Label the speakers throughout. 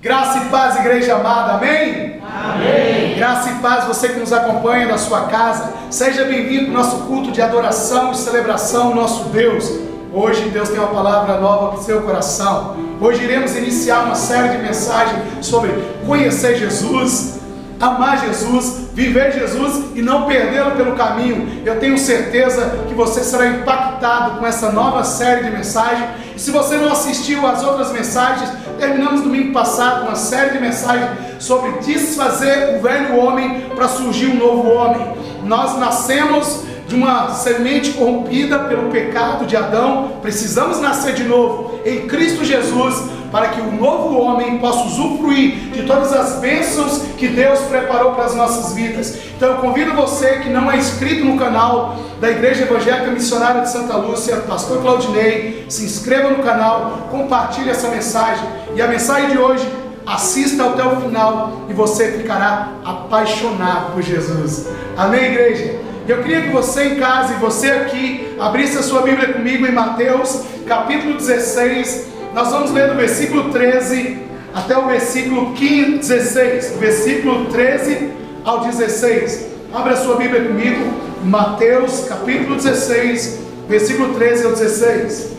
Speaker 1: Graça e paz, igreja amada, amém?
Speaker 2: Amém.
Speaker 1: Graça e paz, você que nos acompanha na sua casa, seja bem-vindo ao nosso culto de adoração e celebração ao nosso Deus. Hoje Deus tem uma palavra nova para o seu coração. Hoje iremos iniciar uma série de mensagens sobre conhecer Jesus, amar Jesus, viver Jesus e não perdê-lo pelo caminho. Eu tenho certeza que você será impactado com essa nova série de mensagens. E se você não assistiu às outras mensagens, terminamos domingo passado uma série de mensagens sobre desfazer o velho homem para surgir um novo homem. Nós nascemos de uma semente corrompida pelo pecado de Adão, precisamos nascer de novo em Cristo Jesus, para que o novo homem possa usufruir de todas as bênçãos que Deus preparou para as nossas vidas. Então eu convido você que não é inscrito no canal da Igreja Evangélica Missionária de Santa Lúcia, Pastor Claudinei, se inscreva no canal, compartilhe essa mensagem, e a mensagem de hoje, assista até o final e você ficará apaixonado por Jesus. Amém, igreja? Eu queria que você em casa e você aqui abrisse a sua Bíblia comigo em Mateus capítulo 16. Nós vamos ler do versículo 13 até o versículo 16. Do versículo 13 ao 16. Abra a sua Bíblia comigo, Mateus capítulo 16, versículo 13 ao 16.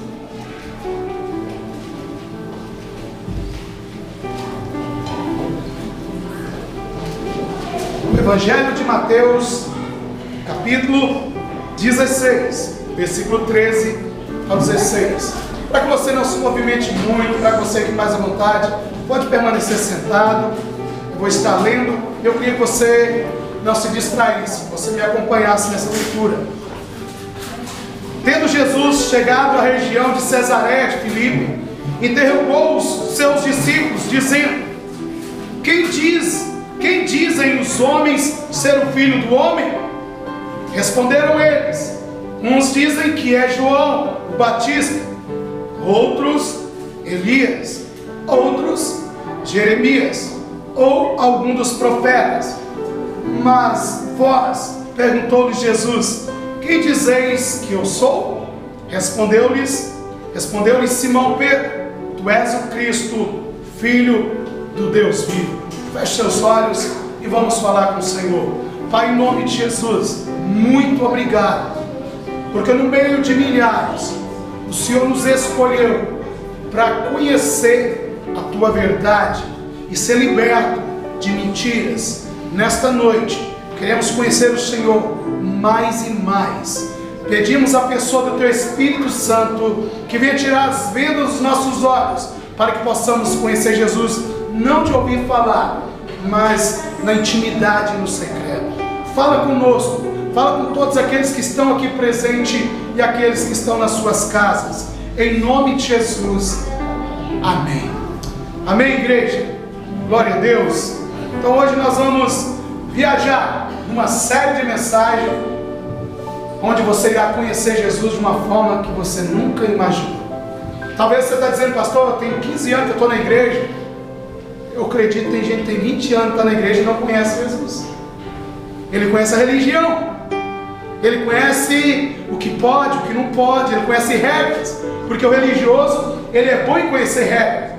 Speaker 1: O Evangelho de Mateus, capítulo 16, versículo 13 ao 16. Para que você não se movimente muito, para que você fique mais à vontade, pode permanecer sentado. Eu vou estar lendo. Eu queria que você não se distraísse, que você me acompanhasse nessa leitura. Tendo Jesus chegado à região de Cesareia de Filipe, interrogou os seus discípulos, dizendo: Quem dizem os homens ser o Filho do Homem? Responderam eles: Uns dizem que é João o Batista, outros Elias, outros Jeremias, ou algum dos profetas. Mas vós, perguntou-lhes Jesus, quem dizeis que eu sou? Respondeu-lhes Simão Pedro: Tu és o Cristo, Filho do Deus vivo. Feche seus olhos e vamos falar com o Senhor. Pai, em nome de Jesus, muito obrigado, porque no meio de milhares, o Senhor nos escolheu para conhecer a Tua verdade e ser liberto de mentiras. Nesta noite, queremos conhecer o Senhor mais e mais. Pedimos a pessoa do Teu Espírito Santo que venha tirar as vendas dos nossos olhos, para que possamos conhecer Jesus, não de ouvir falar, mas na intimidade e no secreto. Fala conosco, fala com todos aqueles que estão aqui presentes e aqueles que estão nas suas casas. Em nome de Jesus, amém. Amém, igreja? Glória a Deus. Então hoje nós vamos viajar numa série de mensagens onde você irá conhecer Jesus de uma forma que você nunca imaginou. Talvez você está dizendo: pastor, eu tenho 15 anos que eu estou na igreja. Eu acredito que tem gente que tem 20 anos que está na igreja e não conhece Jesus. Ele conhece a religião, ele conhece o que pode, o que não pode, ele conhece regras, porque o religioso, ele é bom em conhecer regras.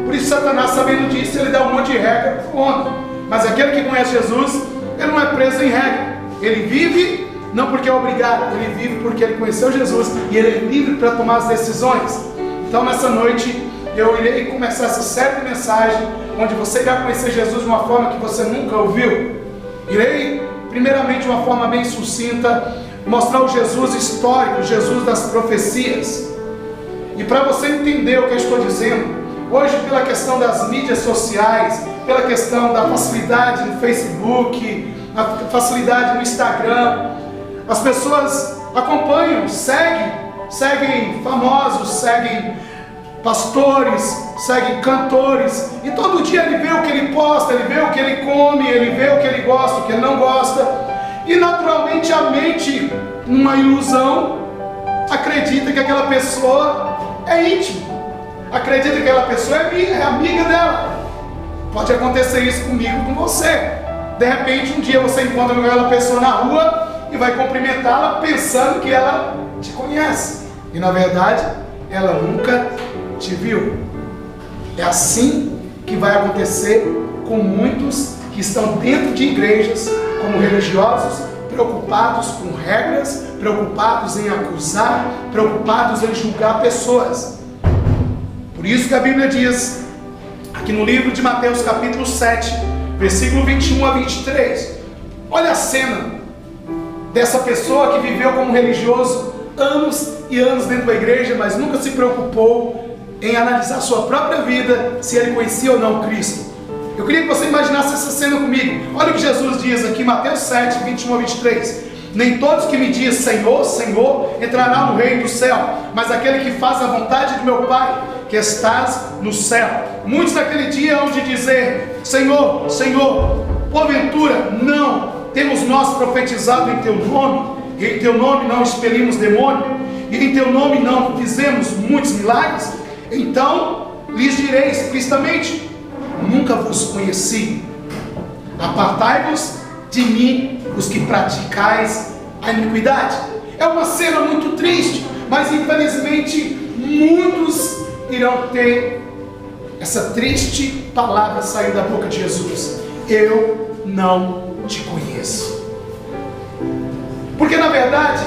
Speaker 1: Por isso Satanás, sabendo disso, ele dá um monte de regra para o homem. Mas aquele que conhece Jesus, ele não é preso em regra. Ele vive não porque é obrigado, ele vive porque ele conheceu Jesus e ele é livre para tomar as decisões. Então nessa noite eu irei começar essa série de mensagens onde você irá conhecer Jesus de uma forma que você nunca ouviu. Irei, primeiramente, de uma forma bem sucinta, mostrar o Jesus histórico, o Jesus das profecias. E para você entender o que eu estou dizendo, hoje, pela questão das mídias sociais, pela questão da facilidade no Facebook, a facilidade no Instagram, as pessoas acompanham, seguem famosos, seguem pastores, seguem cantores, e todo dia ele vê o que ele posta, ele vê o que ele come, ele vê o que ele gosta, o que ele não gosta, e naturalmente a mente, numa ilusão, acredita que aquela pessoa é íntima, acredita que aquela pessoa é amiga dela. Pode acontecer isso comigo, com você. De repente um dia você encontra aquela pessoa na rua e vai cumprimentá-la pensando que ela te conhece, e na verdade ela nunca te viu. É assim que vai acontecer com muitos que estão dentro de igrejas como religiosos, preocupados com regras, preocupados em acusar, preocupados em julgar pessoas. Por isso que a Bíblia diz, aqui no livro de Mateus capítulo 7, versículo 21 a 23, olha a cena dessa pessoa que viveu como religioso anos e anos dentro da igreja, mas nunca se preocupou em analisar sua própria vida, se ele conhecia ou não Cristo. Eu queria que você imaginasse essa cena comigo. Olha o que Jesus diz aqui, Mateus 7, 21 a 23. Nem todos que me dizem Senhor, Senhor, entrarão no reino do céu, mas aquele que faz a vontade do meu Pai, que estás no céu. Muitos naquele dia hão de dizer, Senhor, Senhor, porventura não temos nós profetizado em teu nome, e em teu nome não expelimos demônio, e em teu nome não fizemos muitos milagres? Então lhes direi explicitamente, nunca vos conheci, apartai-vos de mim, os que praticais a iniquidade. É uma cena muito triste, mas infelizmente muitos irão ter essa triste palavra sair da boca de Jesus: eu não te conheço. Porque na verdade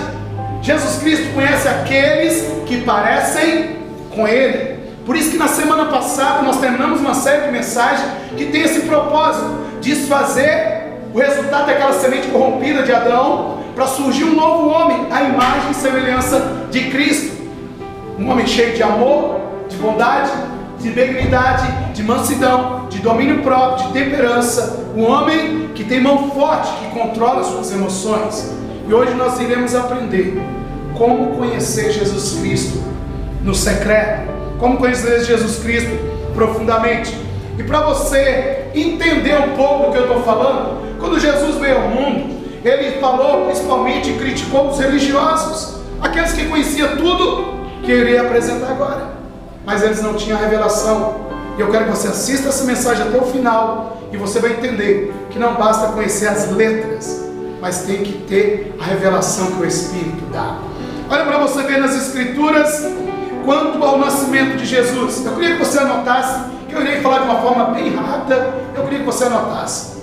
Speaker 1: Jesus Cristo conhece aqueles que parecem com Ele. Por isso que na semana passada nós terminamos uma série de mensagens que tem esse propósito: desfazer o resultado daquela semente corrompida de Adão, para surgir um novo homem, à imagem e semelhança de Cristo. Um homem cheio de amor, de bondade, de benignidade, de mansidão, de domínio próprio, de temperança. Um homem que tem mão forte, que controla suas emoções. E hoje nós iremos aprender como conhecer Jesus Cristo no secreto, como conhecer Jesus Cristo profundamente. E para você entender um pouco do que eu estou falando, quando Jesus veio ao mundo, Ele falou principalmente e criticou os religiosos, aqueles que conheciam tudo que Ele ia apresentar agora, mas eles não tinham a revelação. E eu quero que você assista essa mensagem até o final, e você vai entender que não basta conhecer as letras, mas tem que ter a revelação que o Espírito dá. Olha para você ver nas Escrituras, quanto ao nascimento de Jesus. Eu queria que você anotasse, que eu irei falar de uma forma bem rápida, eu queria que você anotasse.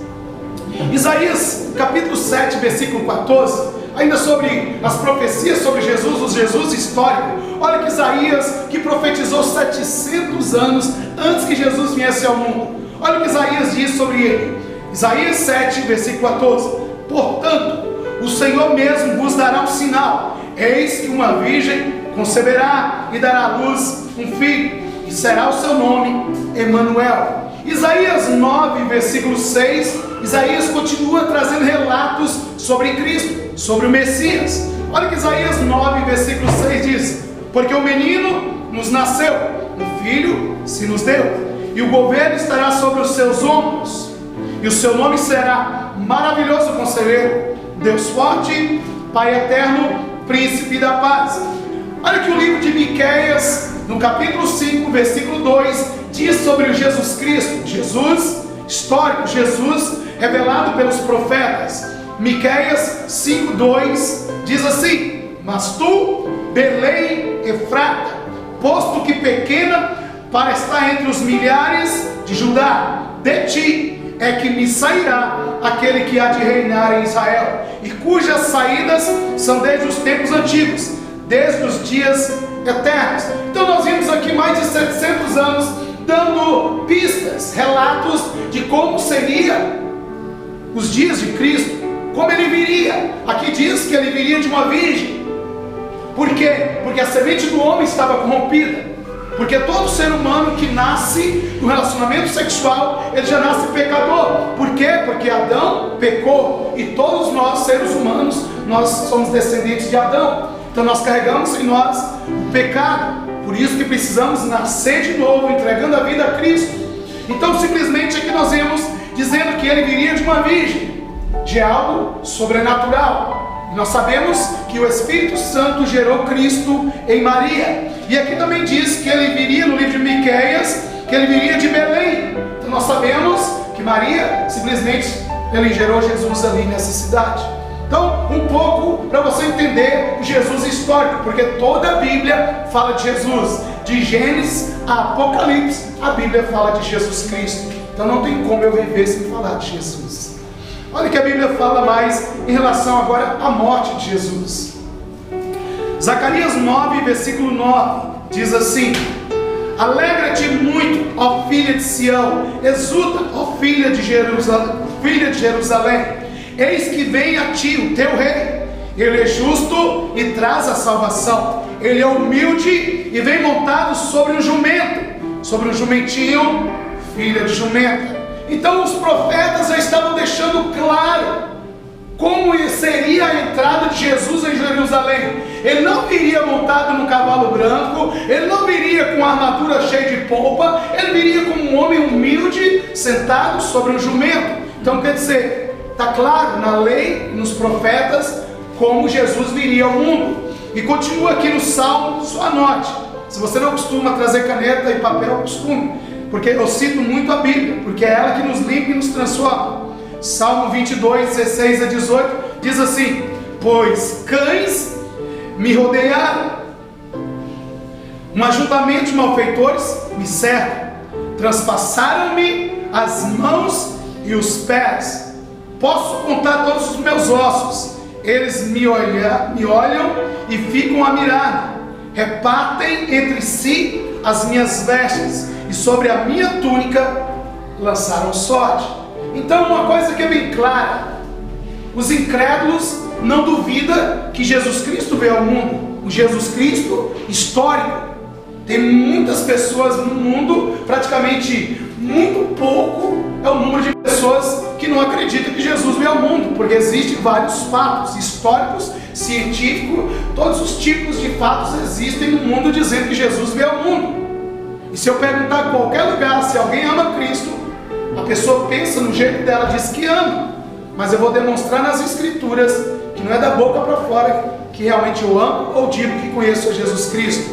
Speaker 1: Isaías capítulo 7, versículo 14, ainda sobre as profecias sobre Jesus, o Jesus histórico. Olha que Isaías, que profetizou 700 anos antes que Jesus viesse ao mundo, olha o que Isaías diz sobre ele. Isaías 7, versículo 14: portanto, o Senhor mesmo vos dará um sinal, eis que uma virgem conceberá e dará à luz um filho, e será o seu nome Emanuel. Isaías 9, versículo 6, Isaías continua trazendo relatos sobre Cristo, sobre o Messias. Olha que Isaías 9, versículo 6 diz: porque o menino nos nasceu, um filho se nos deu, e o governo estará sobre os seus ombros, e o seu nome será Maravilhoso Conselheiro, Deus Forte, Pai Eterno, Príncipe da Paz. Olha que o livro de Miqueias, no capítulo 5, versículo 2, diz sobre o Jesus Cristo, Jesus histórico, Jesus revelado pelos profetas. Miqueias 5, 2 diz assim: mas tu, Belém Efrata, posto que pequena para estar entre os milhares de Judá, de ti é que me sairá aquele que há de reinar em Israel, e cujas saídas são desde os tempos antigos, desde os dias eternos. Então nós vimos aqui mais de 700 anos dando pistas, relatos de como seria os dias de Cristo, como Ele viria. Aqui diz que Ele viria de uma virgem. Por quê? Porque a semente do homem estava corrompida. Porque todo ser humano que nasce no relacionamento sexual, ele já nasce pecador. Por quê? Porque Adão pecou, e todos nós, seres humanos, nós somos descendentes de Adão. Então nós carregamos em nós o pecado. Por isso que precisamos nascer de novo, entregando a vida a Cristo. Então simplesmente aqui nós vemos dizendo que Ele viria de uma virgem, de algo sobrenatural. E nós sabemos que o Espírito Santo gerou Cristo em Maria. E aqui também diz que Ele viria, no livro de Miqueias, que Ele viria de Belém. Então nós sabemos que Maria, simplesmente, Ele gerou Jesus ali nessa cidade. Então, um pouco para você entender o Jesus histórico, porque toda a Bíblia fala de Jesus. De Gênesis a Apocalipse, a Bíblia fala de Jesus Cristo. Então não tem como eu viver sem falar de Jesus. Olha que a Bíblia fala mais em relação agora à morte de Jesus. Zacarias 9, versículo 9, diz assim: alegra-te muito, ó filha de Sião, exulta, ó filha de Jerusalém, eis que vem a ti o teu rei, ele é justo e traz a salvação, ele é humilde e vem montado sobre um jumento, sobre um jumentinho, filha de jumenta. Então os profetas já estavam deixando claro como seria a entrada de Jesus em Jerusalém. Ele não viria montado num cavalo branco, ele não viria com armadura cheia de polpa, ele viria como um homem humilde, sentado sobre um jumento. Então quer dizer, está claro na lei, nos profetas, como Jesus viria ao mundo. E continua aqui no Salmo, só anote. Se você não costuma trazer caneta e papel, costume, porque eu cito muito a Bíblia, porque é ela que nos limpa e nos transforma. Salmo 22, 16 a 18, diz assim: pois cães me rodearam, um ajuntamento de malfeitores me cercam, transpassaram-me as mãos e os pés, posso contar todos os meus ossos, eles me olham e ficam a mirar, repartem entre si as minhas vestes, e sobre a minha túnica lançaram sorte. Então uma coisa que é bem clara: os incrédulos não duvidam que Jesus Cristo veio ao mundo. O Jesus Cristo histórico. Tem muitas pessoas no mundo, praticamente muito pouco é o número de pessoas que não acreditam que Jesus veio ao mundo, porque existem vários fatos históricos, científicos, todos os tipos de fatos existem no mundo dizendo que Jesus veio ao mundo. E se eu perguntar em qualquer lugar se alguém ama Cristo, a pessoa pensa no jeito dela, diz que ama, mas eu vou demonstrar nas Escrituras que não é da boca para fora que realmente eu amo ou digo que conheço a Jesus Cristo.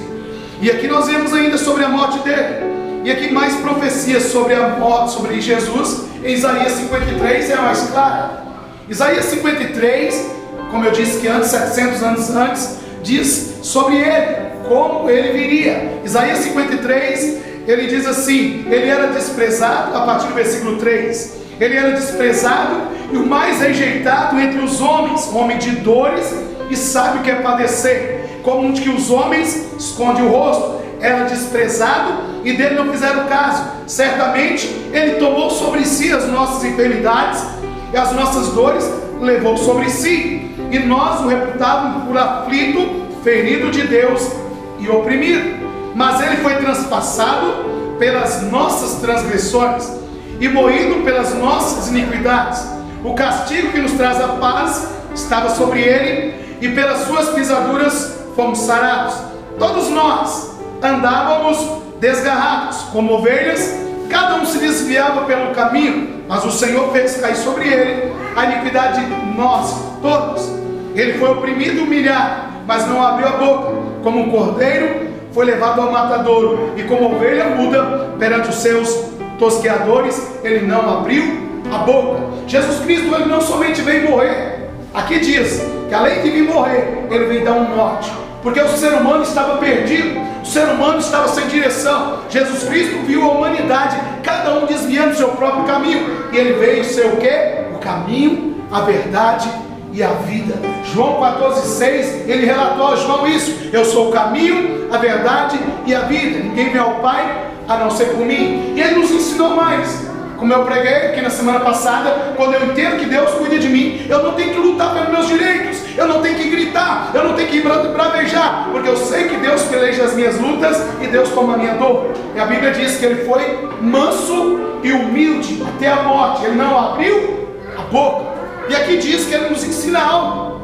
Speaker 1: E aqui nós vemos ainda sobre a morte dele, e aqui mais profecias sobre a morte, sobre Jesus, em Isaías 53 é a mais clara. Isaías 53, como eu disse que antes, 700 anos antes, diz sobre ele, como ele viria. Isaías 53, ele diz assim: ele era desprezado, a partir do versículo 3, ele era desprezado e o mais rejeitado entre os homens, homem de dores e sabe o que é padecer, como um de que os homens esconde o rosto, era desprezado e dele não fizeram caso. Certamente ele tomou sobre si as nossas enfermidades e as nossas dores levou sobre si, e nós o reputávamos por aflito, ferido de Deus e oprimido. Mas ele foi transpassado pelas nossas transgressões e moído pelas nossas iniquidades. O castigo que nos traz a paz estava sobre ele, e pelas suas pisaduras fomos sarados. Todos nós andávamos desgarrados como ovelhas, cada um se desviava pelo caminho, mas o Senhor fez cair sobre ele a iniquidade de nós todos. Ele foi oprimido e humilhado, mas não abriu a boca. Como um cordeiro foi levado ao matadouro, e como ovelha muda perante os seus tosqueadores, ele não abriu a boca. Jesus Cristo, ele não somente veio morrer, aqui diz que além de vir morrer, ele veio dar um norte, porque o ser humano estava perdido, o ser humano estava sem direção. Jesus Cristo viu a humanidade, cada um desviando seu próprio caminho, e ele veio ser o quê? O caminho, a verdade e a vida. João 14,6, ele relatou a João isso: eu sou o caminho, a verdade e a vida, ninguém vem ao Pai a não ser por mim. E ele nos ensinou mais, como eu preguei aqui na semana passada: quando eu entendo que Deus cuida de mim, eu não tenho que lutar pelos meus direitos, eu não tenho que gritar, eu não tenho que bravejar, porque eu sei que Deus peleja as minhas lutas e Deus toma a minha dor. E a Bíblia diz que ele foi manso e humilde até a morte, ele não abriu a boca. E aqui diz que ele nos ensina algo.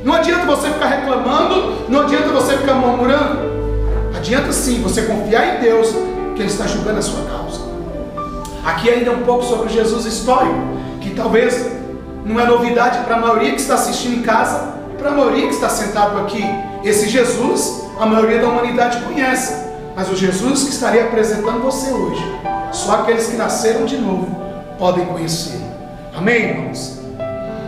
Speaker 1: Não adianta você ficar reclamando, não adianta você ficar murmurando, adianta sim você confiar em Deus, que ele está julgando a sua causa. Aqui ainda um pouco sobre o Jesus histórico, que talvez não é novidade para a maioria que está assistindo em casa, para a maioria que está sentado aqui. Esse Jesus, a maioria da humanidade conhece, mas o Jesus que estarei apresentando você hoje, só aqueles que nasceram de novo podem conhecer. Amém, irmãos?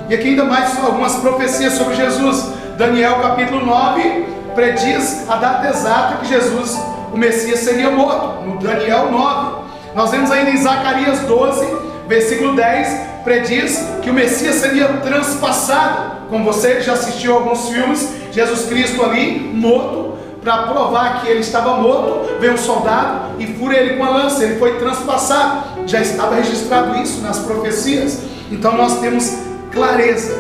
Speaker 1: E aqui ainda mais algumas profecias sobre Jesus. Daniel capítulo 9 prediz a data exata que Jesus, o Messias, seria morto, no Daniel 9. Nós vemos ainda em Zacarias 12, versículo 10, prediz que o Messias seria transpassado. Como você já assistiu a alguns filmes, Jesus Cristo ali, morto, para provar que ele estava morto, veio um soldado e fura ele com a lança, ele foi transpassado. Já estava registrado isso nas profecias. Então nós temos clareza.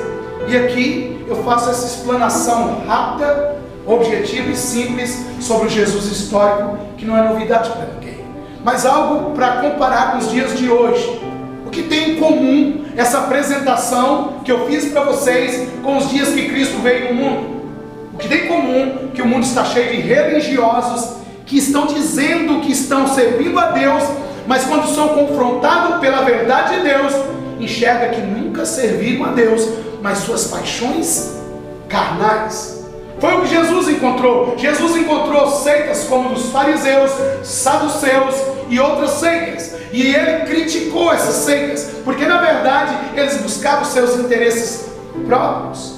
Speaker 1: E aqui eu faço essa explanação rápida, objetiva e simples sobre o Jesus histórico, que não é novidade para ninguém, mas algo para comparar com os dias de hoje. O que tem em comum essa apresentação que eu fiz para vocês com os dias que Cristo veio no mundo? O que tem em comum que o mundo está cheio de religiosos que estão dizendo que estão servindo a Deus, mas quando são confrontados pela verdade de Deus, enxerga que nunca serviram a Deus, mas suas paixões carnais. Foi o que Jesus encontrou. Jesus encontrou seitas como dos fariseus, saduceus e outras seitas, e ele criticou essas seitas, porque na verdade eles buscavam seus interesses próprios.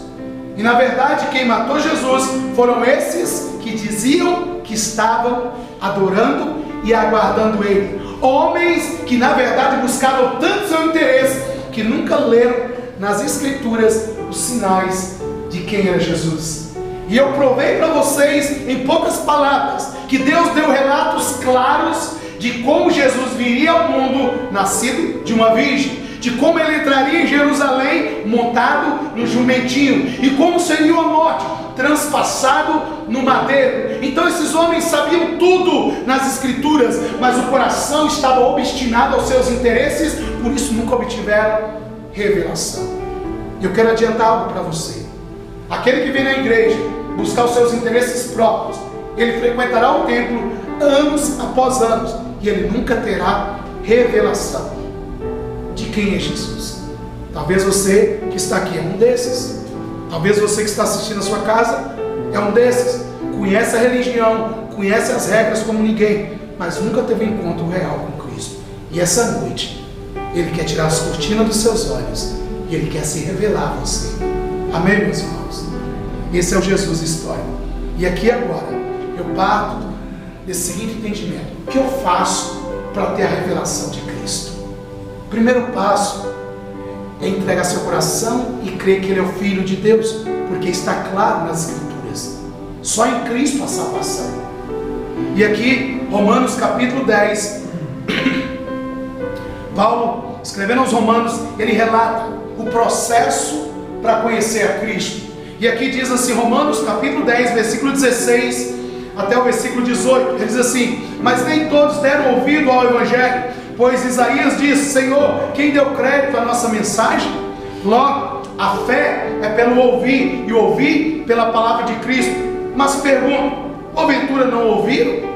Speaker 1: E na verdade quem matou Jesus foram esses que diziam que estavam adorando e aguardando ele. Homens que na verdade buscavam tanto seu interesse que nunca leram nas escrituras os sinais de quem era Jesus. E eu provei para vocês em poucas palavras que Deus deu relatos claros de como Jesus viria ao mundo nascido de uma virgem, de como ele entraria em Jerusalém montado no jumentinho, e como seria a morte, transpassado no madeiro. Então esses homens sabiam tudo nas escrituras, mas o coração estava obstinado aos seus interesses, por isso nunca obtiveram revelação. Eu quero adiantar algo para você. Aquele que vem na igreja buscar os seus interesses próprios, ele frequentará o templo anos após anos, e ele nunca terá revelação de quem é Jesus. Talvez você que está aqui é um desses. Talvez você que está assistindo a sua casa é um desses. Conhece a religião, conhece as regras como ninguém, mas nunca teve um encontro real com Cristo. E essa noite ele quer tirar as cortinas dos seus olhos e ele quer se revelar a você. Amém, meus irmãos? Esse é o Jesus histórico. E aqui agora eu parto desse seguinte entendimento: o que eu faço para ter a revelação de Cristo? O primeiro passo é entregar seu coração e crer que ele é o Filho de Deus, porque está claro nas escrituras, só em Cristo a salvação. E aqui Romanos capítulo 10, Paulo, escrevendo aos Romanos, ele relata o processo para conhecer a Cristo. E aqui diz assim, Romanos capítulo 10, versículo 16 até o versículo 18, ele diz assim: mas nem todos deram ouvido ao Evangelho, pois Isaías disse: Senhor, quem deu crédito à nossa mensagem? Logo, a fé é pelo ouvir, e ouvir pela palavra de Cristo. Mas pergunto, porventura não ouviram?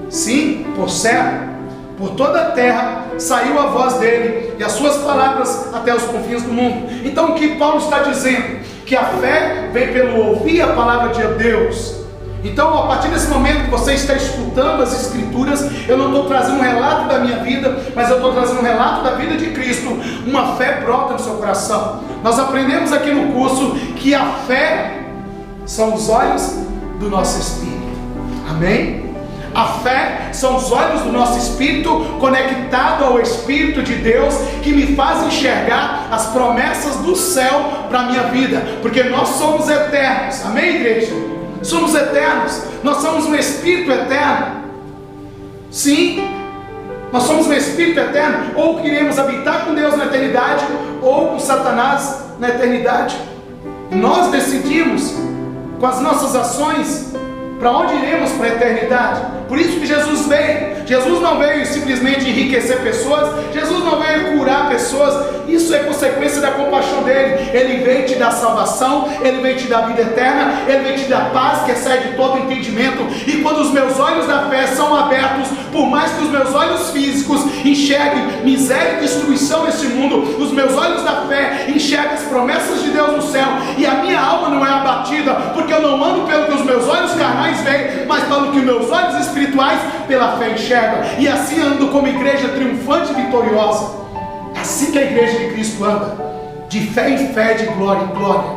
Speaker 1: Sim, por certo, por toda a terra saiu a voz dele, e as suas palavras até os confins do mundo. Então o que Paulo está dizendo? Que a fé vem pelo ouvir a palavra de Deus. Então, a partir desse momento que você está escutando as escrituras, eu não estou trazendo um relato da minha vida, mas eu estou trazendo um relato da vida de Cristo. Uma fé brota no seu coração. Nós aprendemos aqui no curso que a fé são os olhos do nosso espírito. Amém? A fé são os olhos do nosso espírito conectado ao Espírito de Deus, que me faz enxergar as promessas do céu para a minha vida, porque nós somos eternos. Amém, igreja? Somos eternos, nós somos um Espírito eterno. Sim, nós somos um Espírito eterno. Ou queremos habitar com Deus na eternidade, ou com Satanás na eternidade. Nós decidimos com as nossas ações para onde iremos para a eternidade. Por isso que Jesus veio. Jesus não veio simplesmente enriquecer pessoas, Jesus não veio curar pessoas. Isso é consequência da compaixão dele. Ele veio te dar salvação, ele veio te dar vida eterna, ele veio te dar paz que excede todo entendimento. E quando os meus olhos da fé são abertos, por mais que os meus olhos físicos enxerguem miséria e destruição nesse mundo, os meus olhos da fé enxergam as promessas de Deus no céu, e a minha alma não é abatida, porque eu não ando pelo que os meus olhos carnais veem, mas pelo que meus olhos espirituais pela fé enxergam. E assim ando como igreja triunfante e vitoriosa. É assim que a igreja de Cristo anda. de fé em fé, de glória em glória.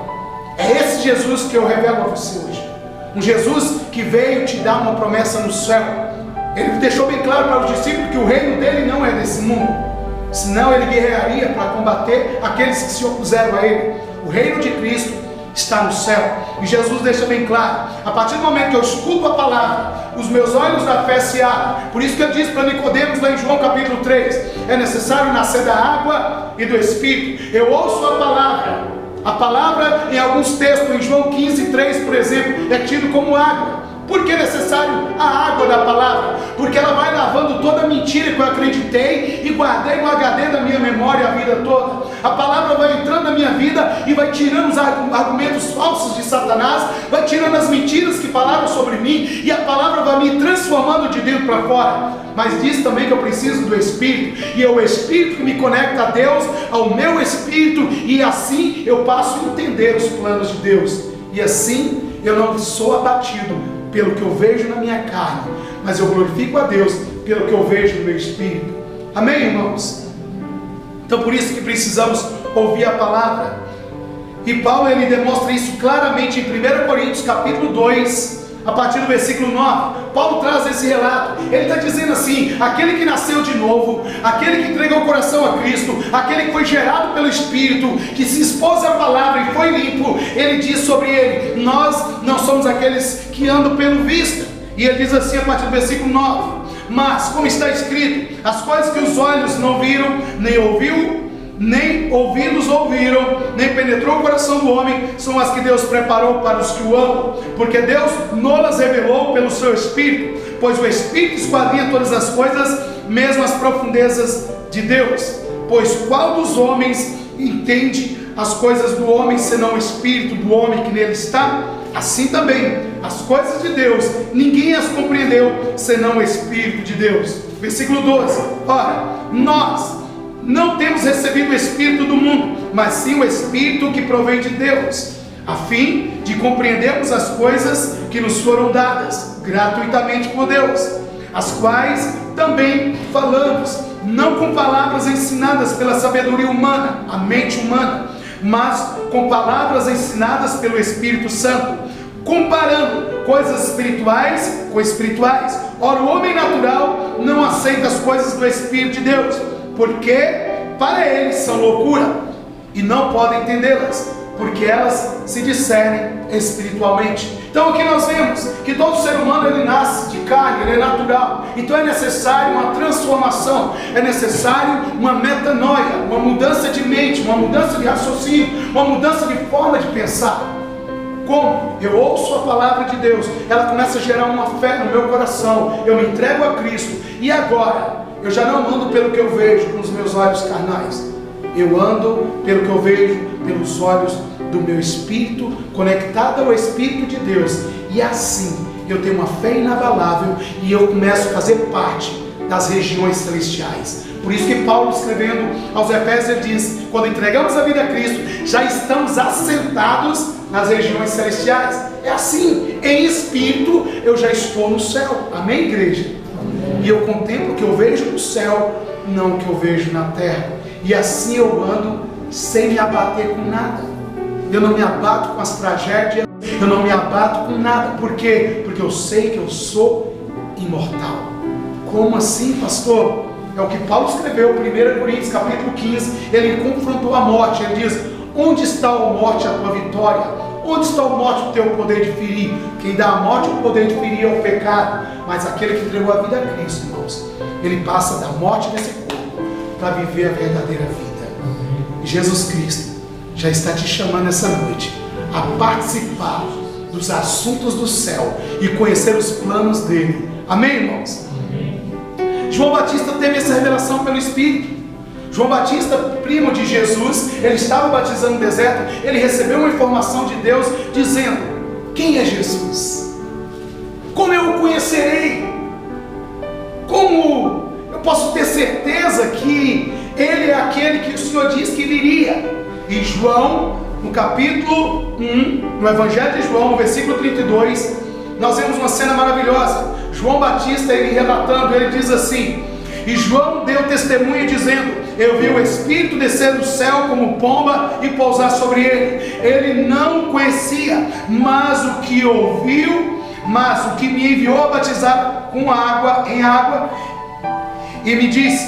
Speaker 1: É esse Jesus que eu revelo a você hoje. Um Jesus que veio te dar uma promessa no céu. Ele deixou bem claro para os discípulos que o reino dele não é desse mundo, senão ele guerrearia para combater aqueles que se opuseram a ele. O reino de Cristo está no céu, e Jesus deixa bem claro: a partir do momento que eu escuto a palavra, os meus olhos da fé se abrem. Por isso que ele diz para Nicodemos lá em João capítulo 3, é necessário nascer da água e do Espírito. Eu ouço a palavra em alguns textos, em João 15:3 por exemplo, é tido como água. Por que é necessário a água da palavra? Porque ela vai lavando toda a mentira que eu acreditei e guardei no HD da minha memória a vida toda. A palavra vai entrando na minha vida e vai tirando os argumentos falsos de Satanás, vai tirando as mentiras que falaram sobre mim, e a palavra vai me transformando de dentro para fora. Mas diz também que eu preciso do Espírito, e é o Espírito que me conecta a Deus, ao meu Espírito, e assim eu passo a entender os planos de Deus, e assim eu não sou abatido pelo que eu vejo na minha carne, mas eu glorifico a Deus pelo que eu vejo no meu Espírito. Amém, irmãos? Então por isso que precisamos ouvir a palavra. E Paulo ele demonstra isso claramente em 1 Coríntios capítulo 2, a partir do versículo 9. Paulo traz esse relato. Ele está dizendo assim: aquele que nasceu de novo, aquele que entregou o coração a Cristo, aquele que foi gerado pelo Espírito, que se expôs à palavra e foi limpo, ele diz sobre ele: nós não somos aqueles que andam pelo visto. E ele diz assim a partir do versículo 9: mas como está escrito, as coisas que os olhos não viram, nem ouviu, nem ouvidos ouviram, nem penetrou o coração do homem, são as que Deus preparou para os que o amam, porque Deus nolas revelou pelo seu Espírito, pois o Espírito esquadrinha todas as coisas, mesmo as profundezas de Deus. Pois qual dos homens entende as coisas do homem, senão o Espírito do homem que nele está? Assim também, as coisas de Deus, ninguém as compreendeu, senão o Espírito de Deus. Versículo 12, ora, nós não temos recebido o Espírito do mundo, mas sim o Espírito que provém de Deus, a fim de compreendermos as coisas que nos foram dadas gratuitamente por Deus, as quais também falamos, não com palavras ensinadas pela sabedoria humana, a mente humana, mas com palavras ensinadas pelo Espírito Santo, comparando coisas espirituais com espirituais. Ora, o homem natural não aceita as coisas do Espírito de Deus, porque para eles são loucura, e não podem entendê-las, porque elas se discernem espiritualmente. Então aqui nós vemos que todo ser humano ele nasce de carne, ele é natural. Então é necessário uma transformação, é necessário uma metanoia, uma mudança de mente, uma mudança de raciocínio, uma mudança de forma de pensar. Como eu ouço a palavra de Deus, ela começa a gerar uma fé no meu coração, eu me entrego a Cristo, e agora eu já não ando pelo que eu vejo com os meus olhos carnais, eu ando pelo que eu vejo pelos olhos do meu espírito, conectado ao Espírito de Deus, e assim eu tenho uma fé inabalável, e eu começo a fazer parte das regiões celestiais. Por isso que Paulo, escrevendo aos Efésios, ele diz: quando entregamos a vida a Cristo, já estamos assentados nas regiões celestiais. É assim, em espírito eu já estou no céu. Amém, igreja? E eu contemplo o que eu vejo no céu, não o que eu vejo na terra. E assim eu ando sem me abater com nada. Eu não me abato com as tragédias, eu não me abato com nada. Por quê? Porque eu sei que eu sou imortal. Como assim, pastor? É o que Paulo escreveu, 1 Coríntios capítulo 15. Ele confrontou a morte, ele diz: onde está, a morte, a tua vitória? Onde está, a morte, o teu poder de ferir? Quem dá a morte o poder de ferir é o pecado, mas aquele que entregou a vida a Cristo, irmãos, ele passa da morte desse corpo para viver a verdadeira vida. E Jesus Cristo já está te chamando essa noite a participar dos assuntos do céu e conhecer os planos dele. Amém, irmãos? João Batista teve essa revelação pelo Espírito. João Batista, primo de Jesus, ele estava batizando no deserto, ele recebeu uma informação de Deus dizendo: quem é Jesus? Como eu o conhecerei? Como eu posso ter certeza que ele é aquele que o Senhor disse que viria? E João, no capítulo 1, no Evangelho de João, no versículo 32, nós vemos uma cena maravilhosa. João Batista, ele relatando, ele diz assim: e João deu testemunho dizendo: eu vi o Espírito descer do céu como pomba e pousar sobre ele. Ele não conhecia, mas o que me enviou a batizar com água, em água, e me disse: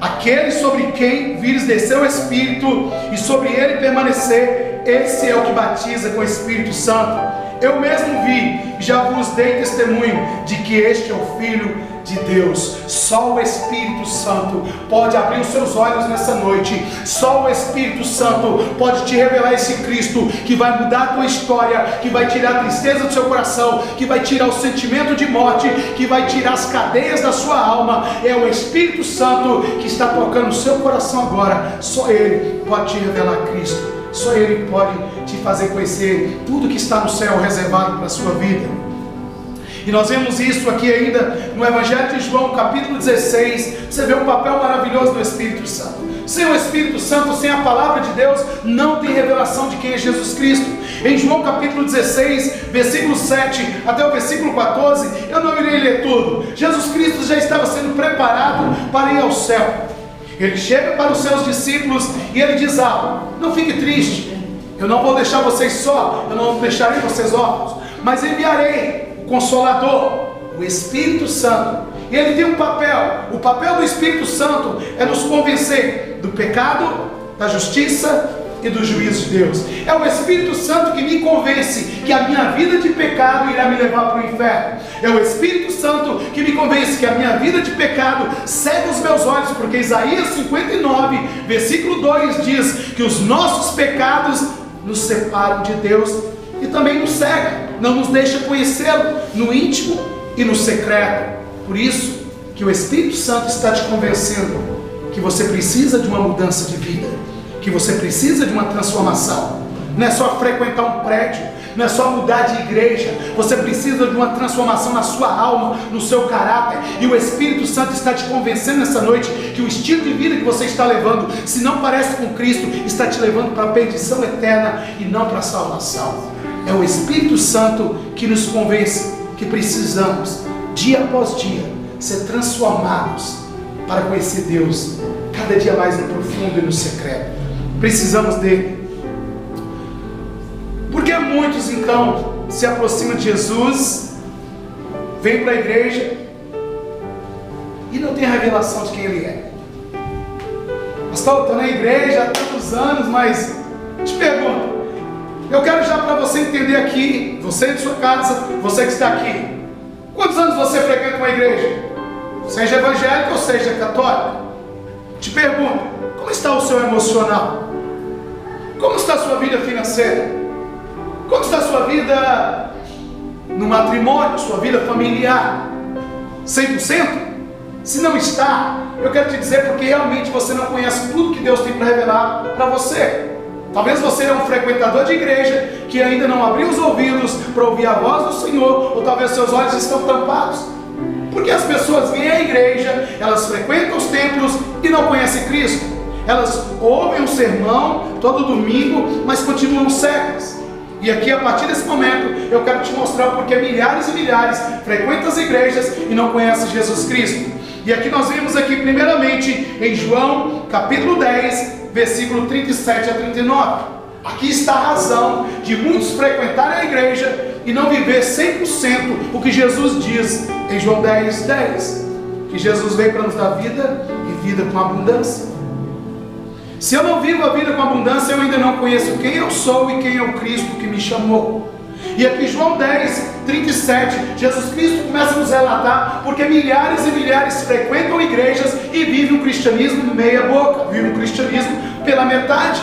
Speaker 1: aquele sobre quem vires descer o Espírito e sobre ele permanecer, esse é o que batiza com o Espírito Santo. Eu mesmo vi e já vos dei testemunho de que este é o Filho de Deus. Só o Espírito Santo pode abrir os seus olhos nessa noite. Só o Espírito Santo pode te revelar esse Cristo que vai mudar a tua história, que vai tirar a tristeza do seu coração, que vai tirar o sentimento de morte, que vai tirar as cadeias da sua alma. É o Espírito Santo que está tocando o seu coração agora. Só Ele pode te revelar Cristo. Só Ele pode te fazer conhecer tudo que está no céu reservado para a sua vida. E nós vemos isso aqui ainda no Evangelho de João, capítulo 16. Você vê um papel maravilhoso do Espírito Santo. Sem o Espírito Santo, sem a palavra de Deus, não tem revelação de quem é Jesus Cristo. Em João capítulo 16, versículo 7 até o versículo 14, eu não irei ler tudo. Jesus Cristo já estava sendo preparado para ir ao céu. Ele chega para os seus discípulos e ele diz algo: não fique triste, eu não vou deixar vocês só, eu não deixarei vocês órfãos, mas enviarei o Consolador, o Espírito Santo. E ele tem um papel. O papel do Espírito Santo é nos convencer do pecado, da justiça e do juízo de Deus. É o Espírito Santo que me convence que a minha vida de pecado irá me levar para o inferno. É o Espírito Santo que me convence que a minha vida de pecado cega os meus olhos, porque Isaías 59, versículo 2 diz que os nossos pecados nos separam de Deus e também nos cega, não nos deixa conhecê-lo no íntimo e no secreto. Por isso que o Espírito Santo está te convencendo que você precisa de uma mudança de vida, que você precisa de uma transformação. Não é só frequentar um prédio, não é só mudar de igreja. Você precisa de uma transformação na sua alma, no seu caráter. E o Espírito Santo está te convencendo nessa noite que o estilo de vida que você está levando, se não parece com Cristo, está te levando para a perdição eterna e não para a salvação. É o Espírito Santo que nos convence que precisamos, dia após dia, ser transformados para conhecer Deus cada dia mais no profundo e no secreto. Precisamos dele. Porque muitos então se aproximam de Jesus, vêm para a igreja e não tem a revelação de quem ele é. Pastor, estou na igreja há tantos anos, mas te pergunto, eu quero já para você entender aqui, você de sua casa, você que está aqui, quantos anos você frequenta uma igreja? Seja evangélica ou seja católica? Te pergunto, como está o seu emocional? Como está a sua vida financeira? Como está a sua vida no matrimônio, sua vida familiar? 100%? Se não está, eu quero te dizer porque realmente você não conhece tudo que Deus tem para revelar para você. Talvez você é um frequentador de igreja que ainda não abriu os ouvidos para ouvir a voz do Senhor, ou talvez seus olhos estão tampados. Porque as pessoas vêm à igreja, elas frequentam os templos e não conhecem Cristo. Elas ouvem um sermão todo domingo, mas continuam cegas. E aqui, a partir desse momento, eu quero te mostrar porque milhares e milhares frequentam as igrejas e não conhecem Jesus Cristo. E aqui nós vemos aqui primeiramente em João capítulo 10, versículo 37 a 39. Aqui está a razão de muitos frequentarem a igreja e não viver 100% o que Jesus diz em João 10, 10. Que Jesus veio para nos dar vida e vida com abundância. Se eu não vivo a vida com abundância, eu ainda não conheço quem eu sou e quem é o Cristo que me chamou. E aqui João 10, 37, Jesus Cristo começa a nos relatar porque milhares e milhares frequentam igrejas e vivem o cristianismo meia boca, vivem o cristianismo pela metade.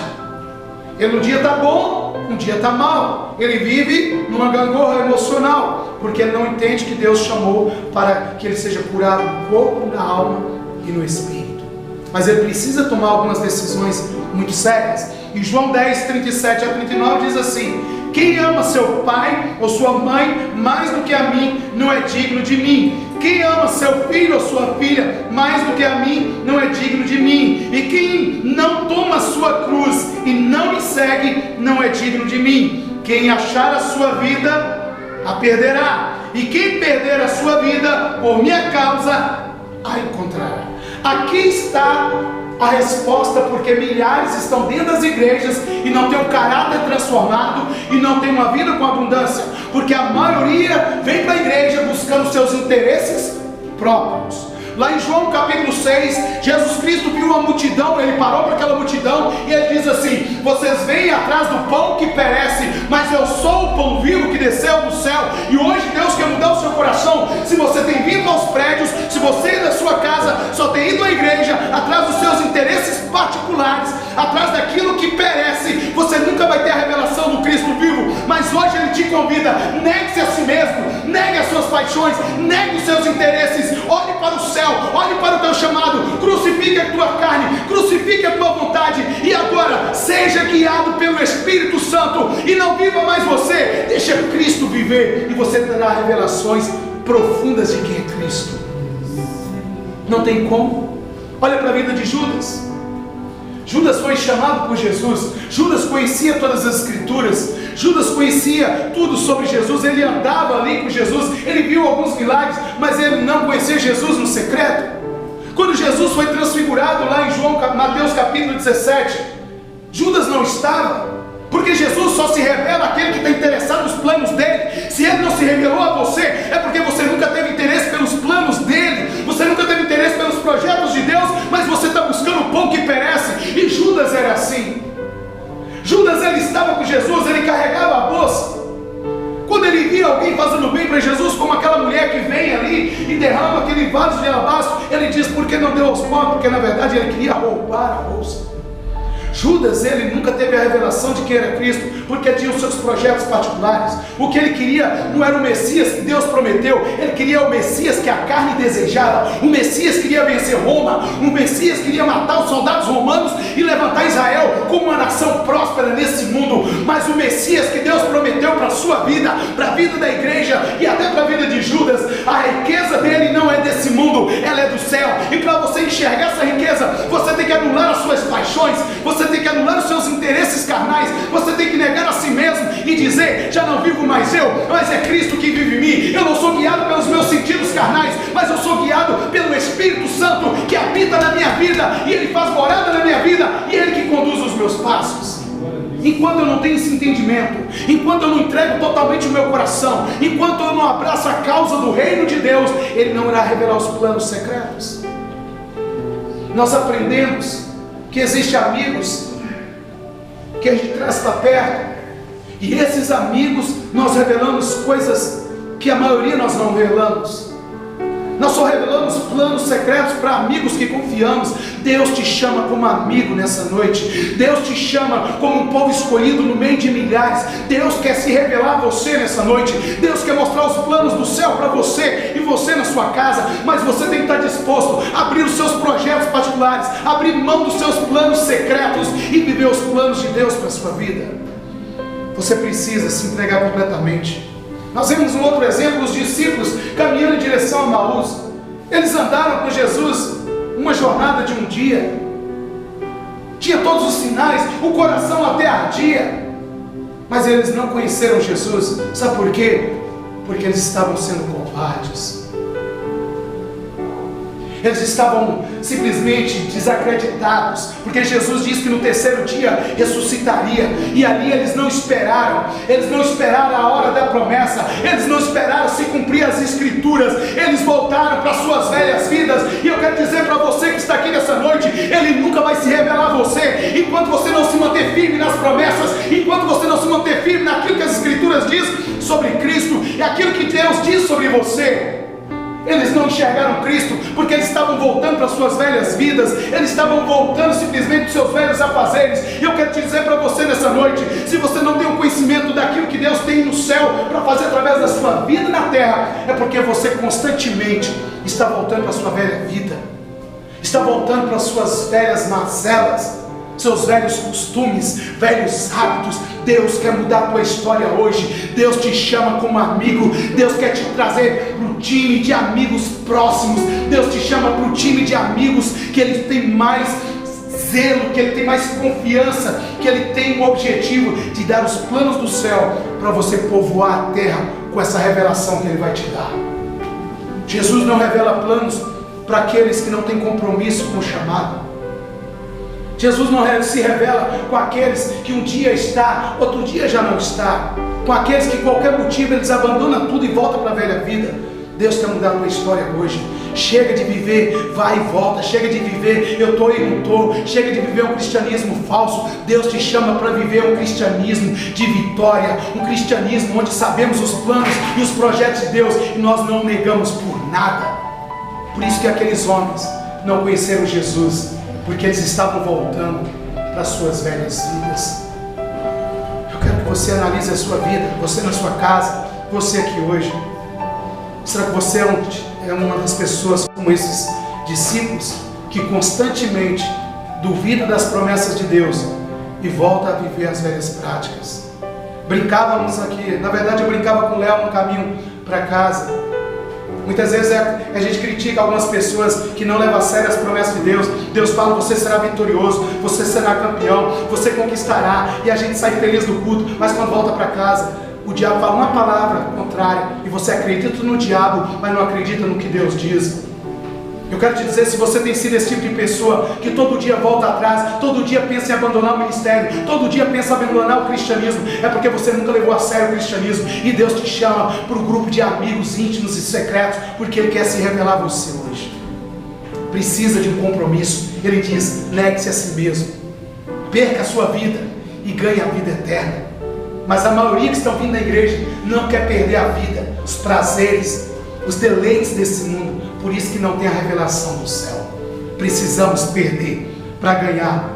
Speaker 1: Ele um dia está bom, um dia está mal. Ele vive numa gangorra emocional, porque ele não entende que Deus chamou para que ele seja curado no corpo, na alma e no espírito. Mas ele precisa tomar algumas decisões muito sérias. E João 10, 37 a 39 diz assim: quem ama seu pai ou sua mãe mais do que a mim, não é digno de mim. Quem ama seu filho ou sua filha mais do que a mim, não é digno de mim. E quem não toma a sua cruz e não me segue, não é digno de mim. Quem achar a sua vida, a perderá. E quem perder a sua vida por minha causa, a encontrará. Aqui está A resposta porque milhares estão dentro das igrejas e não tem o caráter transformado e não tem uma vida com abundância, porque a maioria vem para a igreja buscando seus interesses próprios. Lá em João capítulo 6, Jesus Cristo viu uma multidão, ele parou para aquela multidão e ele diz assim: vocês vêm atrás do pão que perece, mas eu sou o pão vivo que desceu do céu. E hoje Deus quer mudar o seu coração. Se você tem vindo aos prédios, se você da sua casa só tem ido à igreja atrás dos seus interesses particulares, atrás daquilo que perece, você nunca vai ter a revelação do Cristo vivo. Mas hoje ele te convida: negue-se a si mesmo, negue as suas paixões, negue os seus interesses, olhe para o céu, olhe para o teu chamado, crucifique a tua carne, crucifique a tua vontade, e agora seja guiado pelo Espírito Santo, e não viva mais você, deixa Cristo viver, e você terá revelações profundas de quem é Cristo. Não tem como. Olha para a vida de Judas. Judas foi chamado por Jesus. Judas conhecia todas as escrituras. Judas conhecia tudo sobre Jesus. Ele andava ali com Jesus. Ele viu alguns milagres, mas ele não conhecia Jesus no secreto. Quando Jesus foi transfigurado lá em Mateus capítulo 17, Judas não estava, porque Jesus só se revela àquele que está interessado nos planos dele. Se ele não se revelou a você, é porque você nunca teve interesse pelos planos dele, você nunca teve interesse pelos projetos de Deus, mas você está buscando o pão que perece. E Judas era assim. Judas, ele estava com Jesus, ele carregava a bolsa. Quando ele via alguém fazendo bem para Jesus, como aquela mulher que vem ali e derrama aquele vaso de alabastro, ele diz: por que não deu aos pobres? Porque na verdade ele queria roubar a bolsa. Judas, ele nunca teve a revelação de quem era Cristo, porque tinha os seus projetos particulares. O que ele queria não era o Messias que Deus prometeu, ele queria o Messias que a carne desejava. O Messias queria vencer Roma, o Messias queria matar os soldados romanos e levantar Israel como uma nação próspera nesse mundo. Mas o Messias que Deus prometeu para a sua vida, para a vida da igreja e até para a vida de Judas, a riqueza dele não é desse mundo, ela é do céu. E para você enxergar essa riqueza, você tem que anular as suas paixões, você tem que anular os seus interesses carnais, você tem que negar a si mesmo e dizer: já não vivo mais eu, mas é Cristo que vive em mim. Eu não sou guiado pelos meus sentidos carnais, mas eu sou guiado pelo Espírito Santo que habita na minha vida, e ele faz morada na minha vida, e ele que conduz os meus passos. Enquanto eu não tenho esse entendimento, enquanto eu não entrego totalmente o meu coração, enquanto eu não abraço a causa do reino de Deus, ele não irá revelar os planos secretos. Nós aprendemos que existem amigos que a gente traz para perto, e esses amigos nós revelamos coisas que a maioria nós não revelamos. Nós só revelamos planos secretos para amigos que confiamos. Deus te chama como amigo nessa noite. Deus te chama como um povo escolhido no meio de milhares. Deus quer se revelar a você nessa noite. Deus quer mostrar os planos do céu para você e você na sua casa. Mas você tem que estar disposto a abrir os seus projetos particulares, abrir mão dos seus planos secretos e viver os planos de Deus para a sua vida. Você precisa se entregar completamente. Nós vemos um outro exemplo: os discípulos caminhando em direção a Emaús. Eles andaram com Jesus uma jornada de um dia, tinha todos os sinais, o coração até ardia, mas eles não conheceram Jesus. Sabe por quê? Porque eles estavam sendo covardes. Eles estavam simplesmente desacreditados, porque Jesus disse que no terceiro dia ressuscitaria, e ali eles não esperaram a hora da promessa, eles não esperaram se cumprir as escrituras, eles voltaram para suas velhas vidas. E eu quero dizer para você que está aqui nessa noite: ele nunca vai se revelar a você enquanto você não se manter firme nas promessas, enquanto você não se manter firme naquilo que as escrituras dizem sobre Cristo e aquilo que Deus diz sobre você. Eles não enxergaram Cristo, porque eles estavam voltando para suas velhas vidas, eles estavam voltando simplesmente para seus velhos afazeres. E eu quero te dizer para você nessa noite: se você não tem o conhecimento daquilo que Deus tem no céu para fazer através da sua vida na terra, é porque você constantemente está voltando para a sua velha vida, está voltando para as suas velhas mazelas, seus velhos costumes, velhos hábitos. Deus quer mudar a tua história hoje. Deus te chama como amigo. Deus quer te trazer para o time de amigos próximos. Deus te chama para o time de amigos que ele tem mais zelo, que ele tem mais confiança, que ele tem o objetivo de dar os planos do céu para você povoar a terra com essa revelação que ele vai te dar. Jesus não revela planos para aqueles que não têm compromisso com o chamado. Jesus não se revela com aqueles que um dia está, outro dia já não está, com aqueles que qualquer motivo eles abandonam tudo e voltam para a velha vida. Deus quer mudar uma história hoje. Chega de viver vai e volta, chega de viver eu estou e não estou, chega de viver um cristianismo falso. Deus te chama para viver um cristianismo de vitória, um cristianismo onde sabemos os planos e os projetos de Deus e nós não negamos por nada. Por isso que aqueles homens não conheceram Jesus, porque eles estavam voltando para as suas velhas vidas. Eu quero que você analise a sua vida, você na sua casa, você aqui hoje. Será que você é uma das pessoas como esses discípulos que constantemente duvida das promessas de Deus e volta a viver as velhas práticas? Brincávamos aqui, na verdade eu brincava com o Léo no caminho para casa. Muitas vezes a gente critica algumas pessoas que não levam a sério as promessas de Deus. Deus fala, você será vitorioso, você será campeão, você conquistará, e a gente sai feliz do culto, mas quando volta para casa, o diabo fala uma palavra contrária, e você acredita no diabo, mas não acredita no que Deus diz. Eu quero te dizer, se você tem sido esse tipo de pessoa que todo dia volta atrás, todo dia pensa em abandonar o ministério, todo dia pensa em abandonar o cristianismo, é porque você nunca levou a sério o cristianismo, e Deus te chama para um grupo de amigos íntimos e secretos, porque Ele quer se revelar a você hoje. Precisa de um compromisso. Ele diz, negue-se a si mesmo, perca a sua vida e ganhe a vida eterna. Mas a maioria que estão vindo na igreja não quer perder a vida, os prazeres, os deleites desse mundo. Por isso que não tem a revelação do céu. Precisamos perder para ganhar.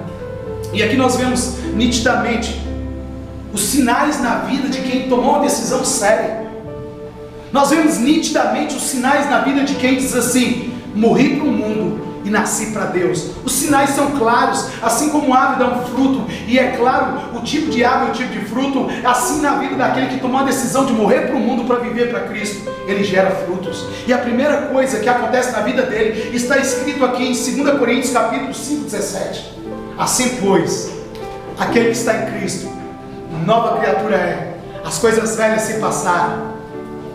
Speaker 1: E aqui nós vemos nitidamente os sinais na vida de quem tomou uma decisão séria. Nós vemos nitidamente os sinais na vida de quem diz assim, morri para o mundo e nasci para Deus. Os sinais são claros, assim como a árvore dá um fruto, e é claro o tipo de árvore, o tipo de fruto, assim na vida daquele que tomou a decisão de morrer para o mundo para viver para Cristo, ele gera frutos. E a primeira coisa que acontece na vida dele está escrito aqui em 2 Coríntios capítulo 5:17. Assim pois, aquele que está em Cristo, nova criatura é, as coisas velhas se passaram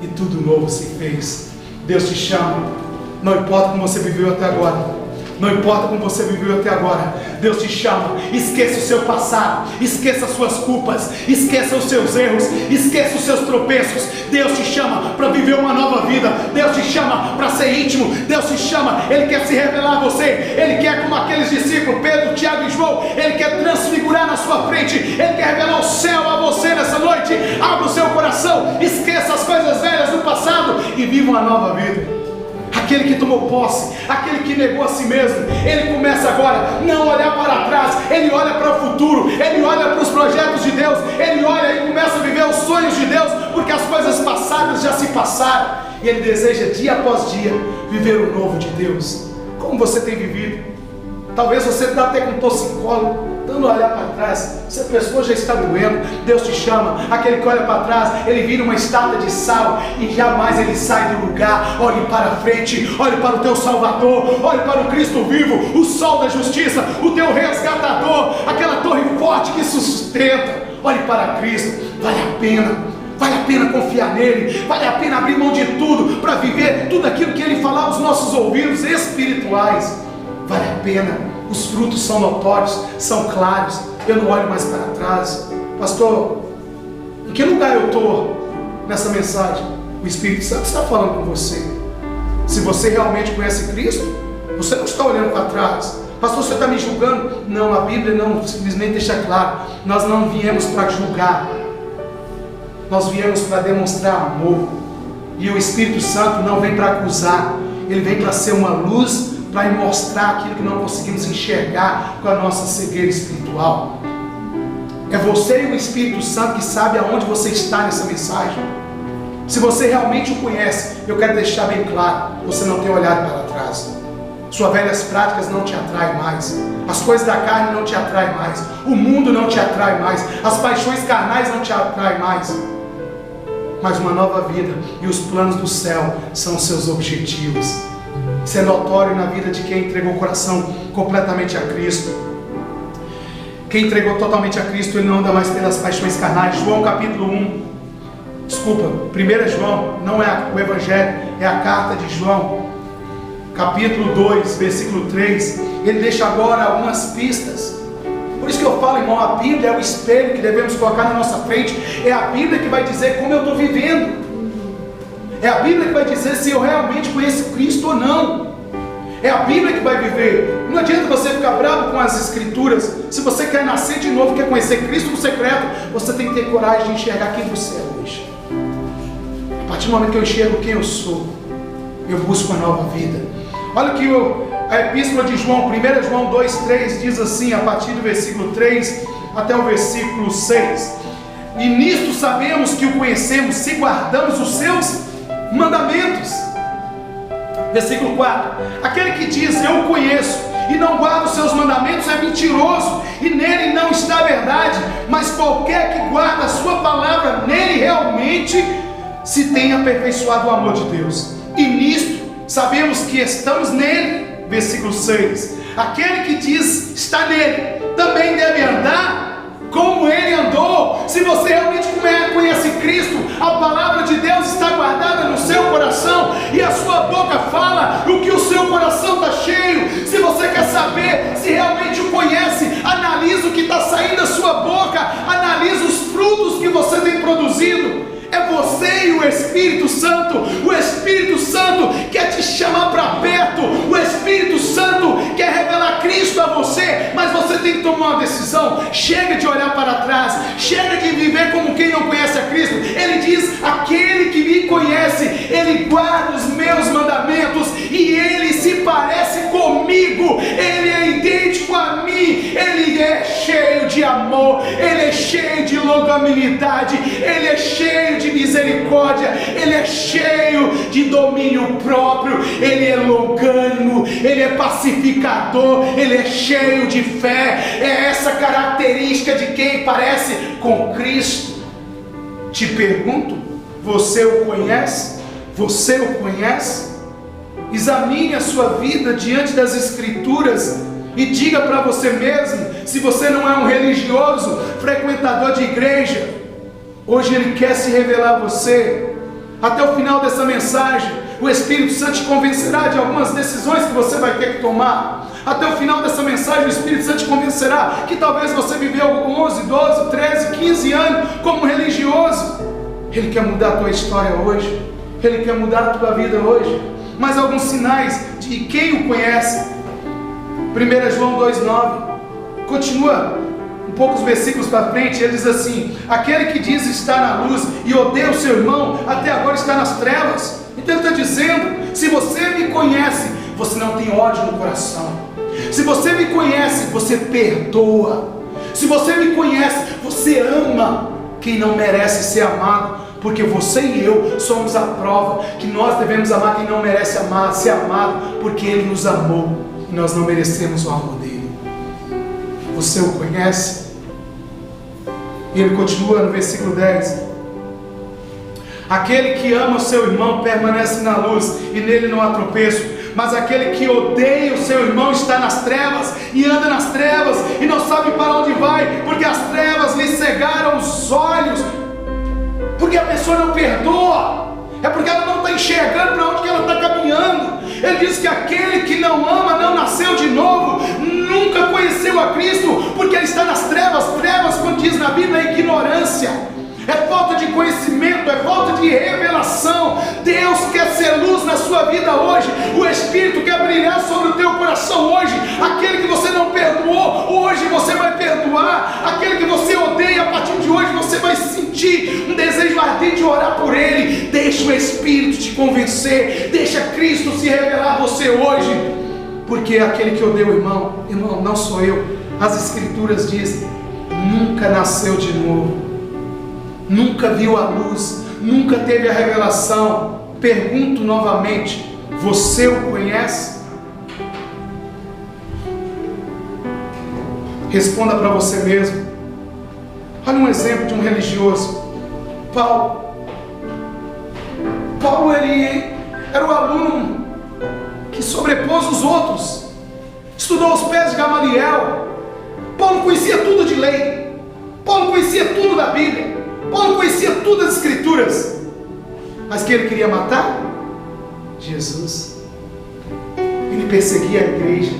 Speaker 1: e tudo novo se fez. Deus te chama, não importa como você viveu até agora, não importa como você viveu até agora, Deus te chama. Esqueça o seu passado, esqueça as suas culpas, esqueça os seus erros, esqueça os seus tropeços. Deus te chama para viver uma nova vida. Deus te chama para ser íntimo. Deus te chama, Ele quer se revelar a você. Ele quer, como aqueles discípulos, Pedro, Tiago e João, Ele quer transfigurar na sua frente. Ele quer revelar o céu a você nessa noite. Abra o seu coração, esqueça as coisas velhas do passado e viva uma nova vida. Aquele que tomou posse, aquele que negou a si mesmo, ele começa agora não olhar para trás, ele olha para o futuro, ele olha para os projetos de Deus, ele olha e começa a viver os sonhos de Deus, porque as coisas passadas já se passaram, e ele deseja dia após dia viver o novo de Deus. Como você tem vivido? Talvez você está até com torcicolo, dando a olhar para trás, se a pessoa já está doendo. Deus te chama, aquele que olha para trás, ele vira uma estátua de sal e jamais ele sai do lugar. Olhe para frente, olhe para o teu Salvador, olhe para o Cristo vivo, o sol da justiça, o teu resgatador, aquela torre forte que sustenta. Olhe para Cristo, vale a pena confiar nele, vale a pena abrir mão de tudo para viver tudo aquilo que ele fala aos nossos ouvidos espirituais. Vale a pena, os frutos são notórios, são claros. Eu não olho mais para trás. Pastor, em que lugar eu estou nessa mensagem? O Espírito Santo está falando com você. Se você realmente conhece Cristo, você não está olhando para trás. Pastor, você está me julgando? Não, a Bíblia não simplesmente deixa claro. Nós não viemos para julgar, nós viemos para demonstrar amor. E o Espírito Santo não vem para acusar, ele vem para ser uma luz, para mostrar aquilo que não conseguimos enxergar com a nossa cegueira espiritual. É você e o Espírito Santo que sabe aonde você está nessa mensagem. Se você realmente o conhece, eu quero deixar bem claro, você não tem olhado para trás. Suas velhas práticas não te atraem mais, as coisas da carne não te atraem mais, o mundo não te atrai mais, as paixões carnais não te atraem mais. Mas uma nova vida e os planos do céu são seus objetivos. Isso é notório na vida de quem entregou o coração completamente a Cristo. Quem entregou totalmente a Cristo, ele não anda mais pelas paixões carnais. João capítulo 1, desculpa, 1 João, não é o Evangelho, é a carta de João, capítulo 2, versículo 3. Ele deixa agora algumas pistas Por isso que eu falo, irmão, a Bíblia é o espelho que devemos colocar na nossa frente. É a Bíblia que vai dizer como eu estou vivendo. É a Bíblia que vai dizer se eu realmente conheço Cristo ou não. É a Bíblia que vai viver. Não adianta você ficar bravo com as Escrituras. Se você quer nascer de novo, quer conhecer Cristo no secreto, você tem que ter coragem de enxergar quem você é hoje. A partir do momento que eu enxergo quem eu sou, eu busco uma nova vida. Olha que a epístola de João, 1 João 2,3 diz assim, a partir do versículo 3 até o versículo 6. E nisto sabemos que o conhecemos, se guardamos os seus mandamentos. Versículo 4. Aquele que diz eu o conheço e não guarda os seus mandamentos é mentiroso, e nele não está a verdade. Mas qualquer que guarda a sua palavra, nele realmente se tem aperfeiçoado o amor de Deus. E nisto sabemos que estamos nele. Versículo 6. Aquele que diz está nele também deve andar como ele andou. Se você realmente conhece Cristo, a palavra de Deus está guardada no seu coração, e a sua boca fala o que o seu coração está cheio. Se você quer saber se realmente o conhece, analisa o que está saindo da sua boca, analisa os frutos que você tem produzido. É você e o Espírito Santo. O Espírito Santo quer te chamar para perto. O Espírito Santo quer revelar Cristo a você. Mas você tem que tomar uma decisão. Chega de olhar para trás. Chega de viver como quem não conhece a Cristo. Ele diz, aquele que me conhece, ele guarda os meus mandamentos, e ele se parece comigo. Ele é idêntico a mim. Ele é cheio de amor. Ele é cheio de longanimidade. Ele é cheio de misericórdia, ele é cheio de domínio próprio, ele é longânimo, ele é pacificador, ele é cheio de fé. É essa característica de quem parece com Cristo. Te pergunto, você o conhece? Você o conhece? Examine a sua vida diante das Escrituras e diga para você mesmo, se você não é um religioso, frequentador de igreja, hoje Ele quer se revelar a você. Até o final dessa mensagem, o Espírito Santo te convencerá de algumas decisões que você vai ter que tomar. Até o final dessa mensagem, o Espírito Santo te convencerá que talvez você viveu 11, 12, 13, 15 anos como religioso. Ele quer mudar a tua história hoje. Ele quer mudar a tua vida hoje. Mas alguns sinais de quem o conhece. 1 João 2,9. Continua poucos versículos para frente, ele diz assim: aquele que diz estar na luz e odeia o seu irmão, até agora está nas trevas. Então ele está dizendo, se você me conhece, você não tem ódio no coração. Se você me conhece, você perdoa. Se você me conhece, você ama quem não merece ser amado, porque você e eu somos a prova que nós devemos amar quem não merece ser amado, porque Ele nos amou e nós não merecemos o amor dele. Você o conhece? E ele continua no versículo 10: aquele que ama o seu irmão permanece na luz, e nele não há tropeço. Mas aquele que odeia o seu irmão está nas trevas, e anda nas trevas, e não sabe para onde vai, porque as trevas lhe cegaram os olhos. Porque a pessoa não perdoa, é porque ela não está enxergando para onde que ela está caminhando. Ele diz que aquele que não ama não nasceu de novo, nunca conheceu a Cristo, porque ele está nas trevas. Trevas, quando diz na Bíblia, é ignorância, é falta de conhecimento, é falta de revelação. Deus quer ser luz na sua vida hoje. O Espírito quer brilhar sobre o teu coração hoje. Aquele que você não perdoou, hoje você vai perdoar. Aquele que você odeia, a partir de hoje você vai sentir um desejo ardente de orar por ele. Deixa o Espírito te convencer, deixa Cristo se revelar a você hoje. Porque aquele que odeia o irmão, não sou eu, as Escrituras dizem, nunca nasceu de novo, nunca viu a luz, nunca teve a revelação. Pergunto novamente, você o conhece? Responda para você mesmo. Olha um exemplo de um religioso, Paulo. Paulo, ele era o aluno que sobrepôs os outros, estudou aos pés de Gamaliel. Paulo conhecia tudo de lei, Paulo conhecia tudo da Bíblia, Paulo conhecia todas as Escrituras. Mas que ele queria matar? Jesus. Ele perseguia a igreja,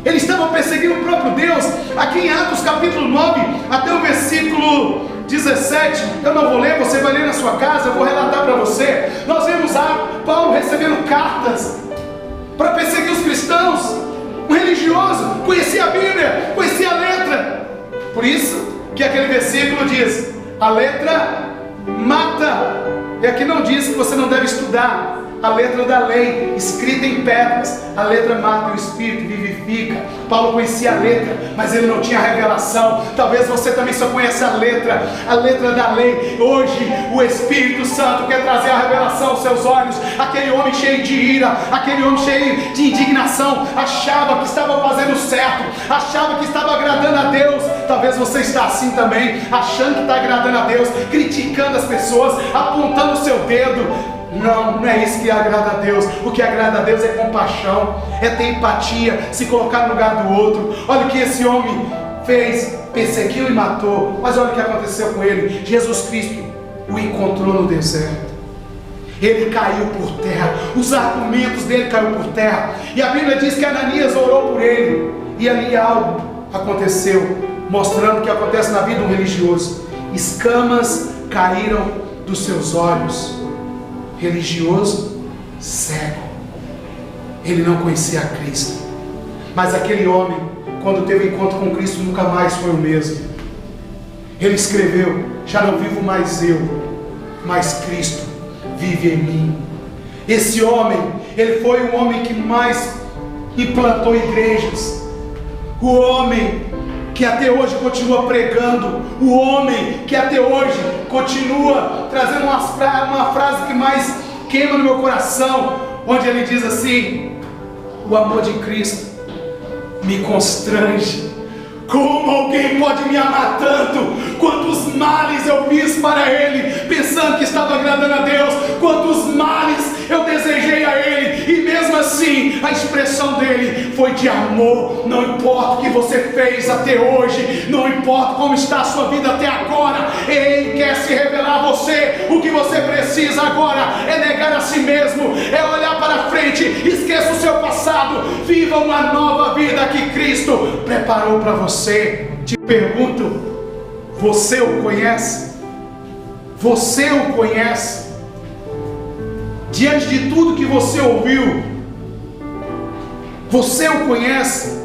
Speaker 1: Ele estava perseguindo o próprio Deus. Aqui em Atos capítulo 9, até o versículo 17, eu não vou ler, você vai ler na sua casa, eu vou relatar para você. Nós vemos Paulo recebendo cartas para perseguir os cristãos. Um religioso, conhecia a Bíblia, conhecia a letra. Por isso que aquele versículo diz: a letra mata. E aqui não diz que você não deve estudar a letra da lei, escrita em pedras. A letra mata, o Espírito vivifica. Paulo conhecia a letra, mas ele não tinha revelação. Talvez você também só conheça a letra da lei. Hoje o Espírito Santo quer trazer a revelação aos seus olhos. Aquele homem cheio de ira, aquele homem cheio de indignação, achava que estava fazendo certo, achava que estava agradando a Deus. Talvez você está assim também, achando que está agradando a Deus, criticando as pessoas, apontando o seu dedo. Não é isso que agrada a Deus. O que agrada a Deus é compaixão, é ter empatia, se colocar no lugar do outro. Olha o que esse homem fez, perseguiu e matou. Mas olha o que aconteceu com ele. Jesus Cristo o encontrou no deserto. Ele caiu por terra, os argumentos dele caíram por terra. E a Bíblia diz que Ananias orou por ele. E ali algo aconteceu, mostrando o que acontece na vida de um religioso. Escamas caíram dos seus olhos. Religioso, cego. Ele não conhecia a Cristo. Mas aquele homem, quando teve encontro com Cristo, nunca mais foi o mesmo. Ele escreveu: já não vivo mais eu, mas Cristo vive em mim. Esse homem, ele foi o homem que mais implantou igrejas. O homem que até hoje continua pregando, o homem que até hoje continua trazendo uma frase que mais queima no meu coração, onde ele diz assim: o amor de Cristo me constrange. Como alguém pode me amar tanto? Quantos males eu fiz para Ele, pensando que estava agradando a Deus. Quantos males eu desejei a Ele, e mesmo assim a expressão dele foi de amor. Não importa o que você fez até hoje, não importa como está a sua vida até agora, Ele quer se revelar a você. O que você precisa agora é negar a si mesmo, é olhar para frente, esqueça o seu passado, viva uma nova vida que Cristo preparou para você. Te pergunto, você o conhece? Você o conhece? Diante de tudo que você ouviu, você o conhece?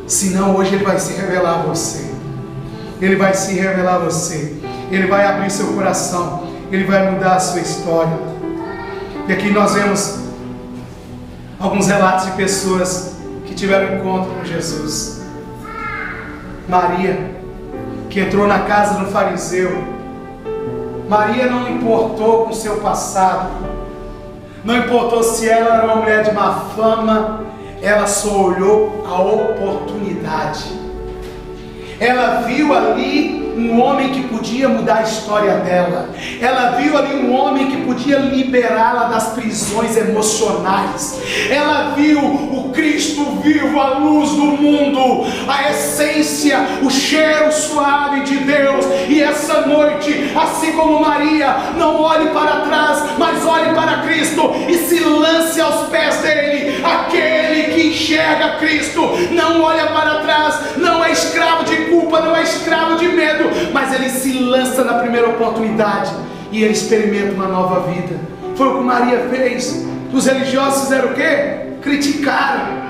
Speaker 1: Se não, hoje Ele vai se revelar a você. Ele vai se revelar a você. Ele vai abrir seu coração. Ele vai mudar a sua história. E aqui nós vemos alguns relatos de pessoas que tiveram encontro com Jesus. Maria, que entrou na casa do fariseu. Maria não importou com seu passado, não importou se ela era uma mulher de má fama, ela só olhou a oportunidade. Ela viu ali um homem que podia mudar a história dela. Ela viu ali um homem que podia liberá-la das prisões emocionais. Ela viu o Cristo vivo, a luz do mundo, a essência, o cheiro suave de Deus. E essa noite, assim como Maria, não olhe para trás, mas olhe para Cristo e se lance aos pés dele. Aquele que enxerga Cristo não olha para trás, não é escravo de culpa, não é escravo de medo, mas ele se lança na primeira oportunidade e ele experimenta uma nova vida. Foi o que Maria fez. Os religiosos fizeram o quê? Criticaram.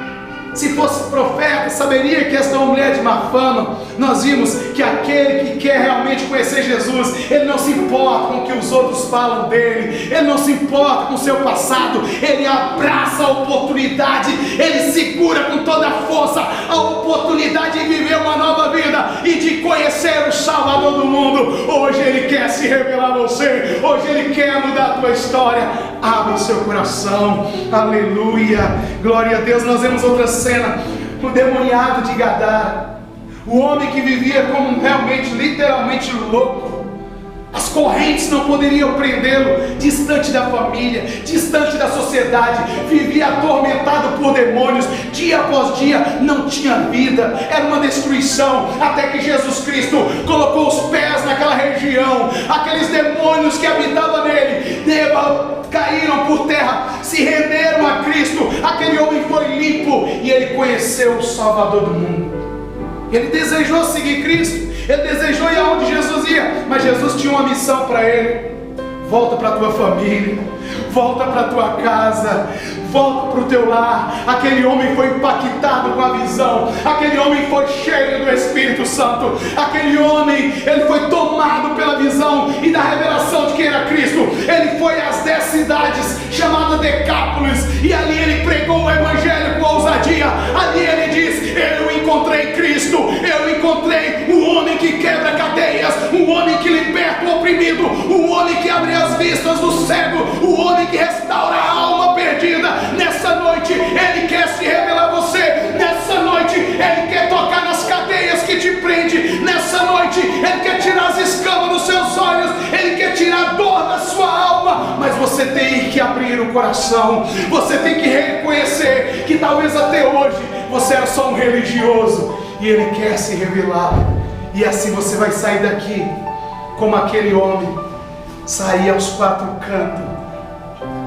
Speaker 1: Se fosse profeta, saberia que esta é uma mulher de má fama. Nós vimos que aquele que quer realmente conhecer Jesus, ele não se importa com o que os outros falam dele, ele não se importa com o seu passado, ele abraça a oportunidade, ele segura com toda a força a oportunidade de viver uma nova vida e de conhecer o Salvador do mundo. Hoje ele quer se revelar a você, hoje ele quer mudar a tua história. Abra o seu coração, aleluia, glória a Deus. Nós vemos outra cena, o demoniado de Gadara, o homem que vivia como realmente, literalmente louco. As correntes não poderiam prendê-lo, distante da família, distante da sociedade, vivia atormentado por demônios, dia após dia, não tinha vida, era uma destruição, até que Jesus Cristo colocou os pés naquela região, aqueles demônios que habitavam nele, caíram por terra, se renderam a Cristo, aquele homem foi limpo e ele conheceu o Salvador do mundo. Ele desejou seguir Cristo, ele desejou ir aonde Jesus ia, mas Jesus tinha uma missão para ele: volta para a tua família, volta para a tua casa, volta para o teu lar. Aquele homem foi impactado com a visão, aquele homem foi cheio do Espírito Santo, aquele homem, ele foi tomado pela visão e da revelação de quem era Cristo. Ele foi às 10 cidades chamadas Decápolis, e ali ele pregou o Evangelho com ousadia. Ali ele diz: eu encontrei Cristo, eu encontrei o homem que quebra cadeias, o homem que liberta o oprimido, o homem que abre as vistas do cego, o homem que restaura a alma perdida. Nessa noite ele quer se revelar a você. Nessa noite ele quer tocar nas cadeias que te prende. Nessa noite ele quer tirar as escamas dos seus olhos, ele quer tirar a dor da sua alma. Mas você tem que abrir o coração, você tem que reconhecer que talvez até hoje você era só um religioso, e ele quer se revelar. E assim você vai sair daqui como aquele homem sair aos 4 cantos.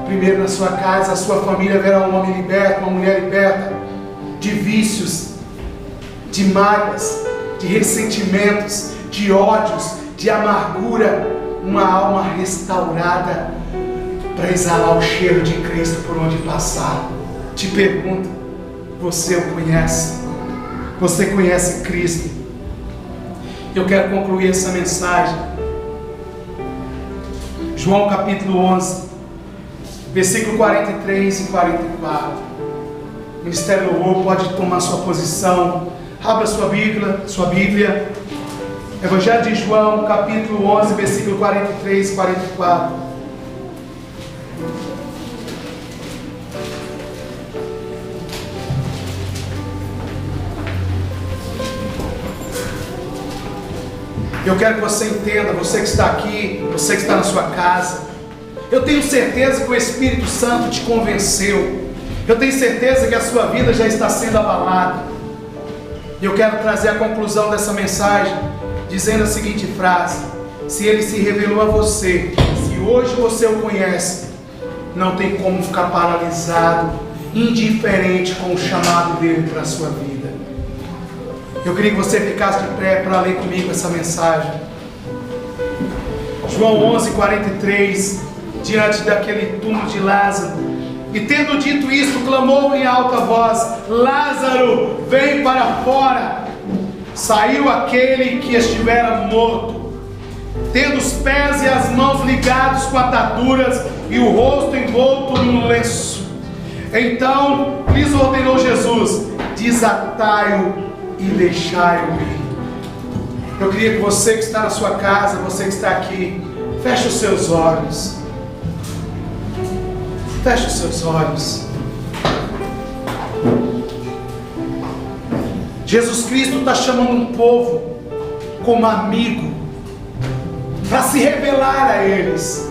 Speaker 1: Primeiro na sua casa, a sua família verá um homem liberto, uma mulher liberta de vícios, de mágoas, de ressentimentos, de ódios, de amargura. Uma alma restaurada para exalar o cheiro de Cristo por onde passar. Te pergunto, você o conhece? Você conhece Cristo? Eu quero concluir essa mensagem. João capítulo 11, versículo 43 e 44. O Ministério do Louvor pode tomar sua posição. Abra sua Bíblia. Evangelho de João, capítulo 11, versículo 43 e 44. Eu quero que você entenda, você que está aqui, você que está na sua casa. Eu tenho certeza que o Espírito Santo te convenceu. Eu tenho certeza que a sua vida já está sendo abalada. E eu quero trazer a conclusão dessa mensagem dizendo a seguinte frase: se Ele se revelou a você, se hoje você o conhece, não tem como ficar paralisado, indiferente com o chamado dele para a sua vida. Eu queria que você ficasse de pé para ler comigo essa mensagem. João 11, 43, diante daquele túmulo de Lázaro. E tendo dito isso, clamou em alta voz: Lázaro, vem para fora. Saiu aquele que estivera morto, tendo os pés e as mãos ligados com ataduras e o rosto envolto num lenço. Então lhes ordenou Jesus: desatai-o e deixai-o ir. Eu queria que você que está na sua casa, você que está aqui, feche os seus olhos. Feche os seus olhos. Jesus Cristo está chamando um povo como amigo para se revelar a eles.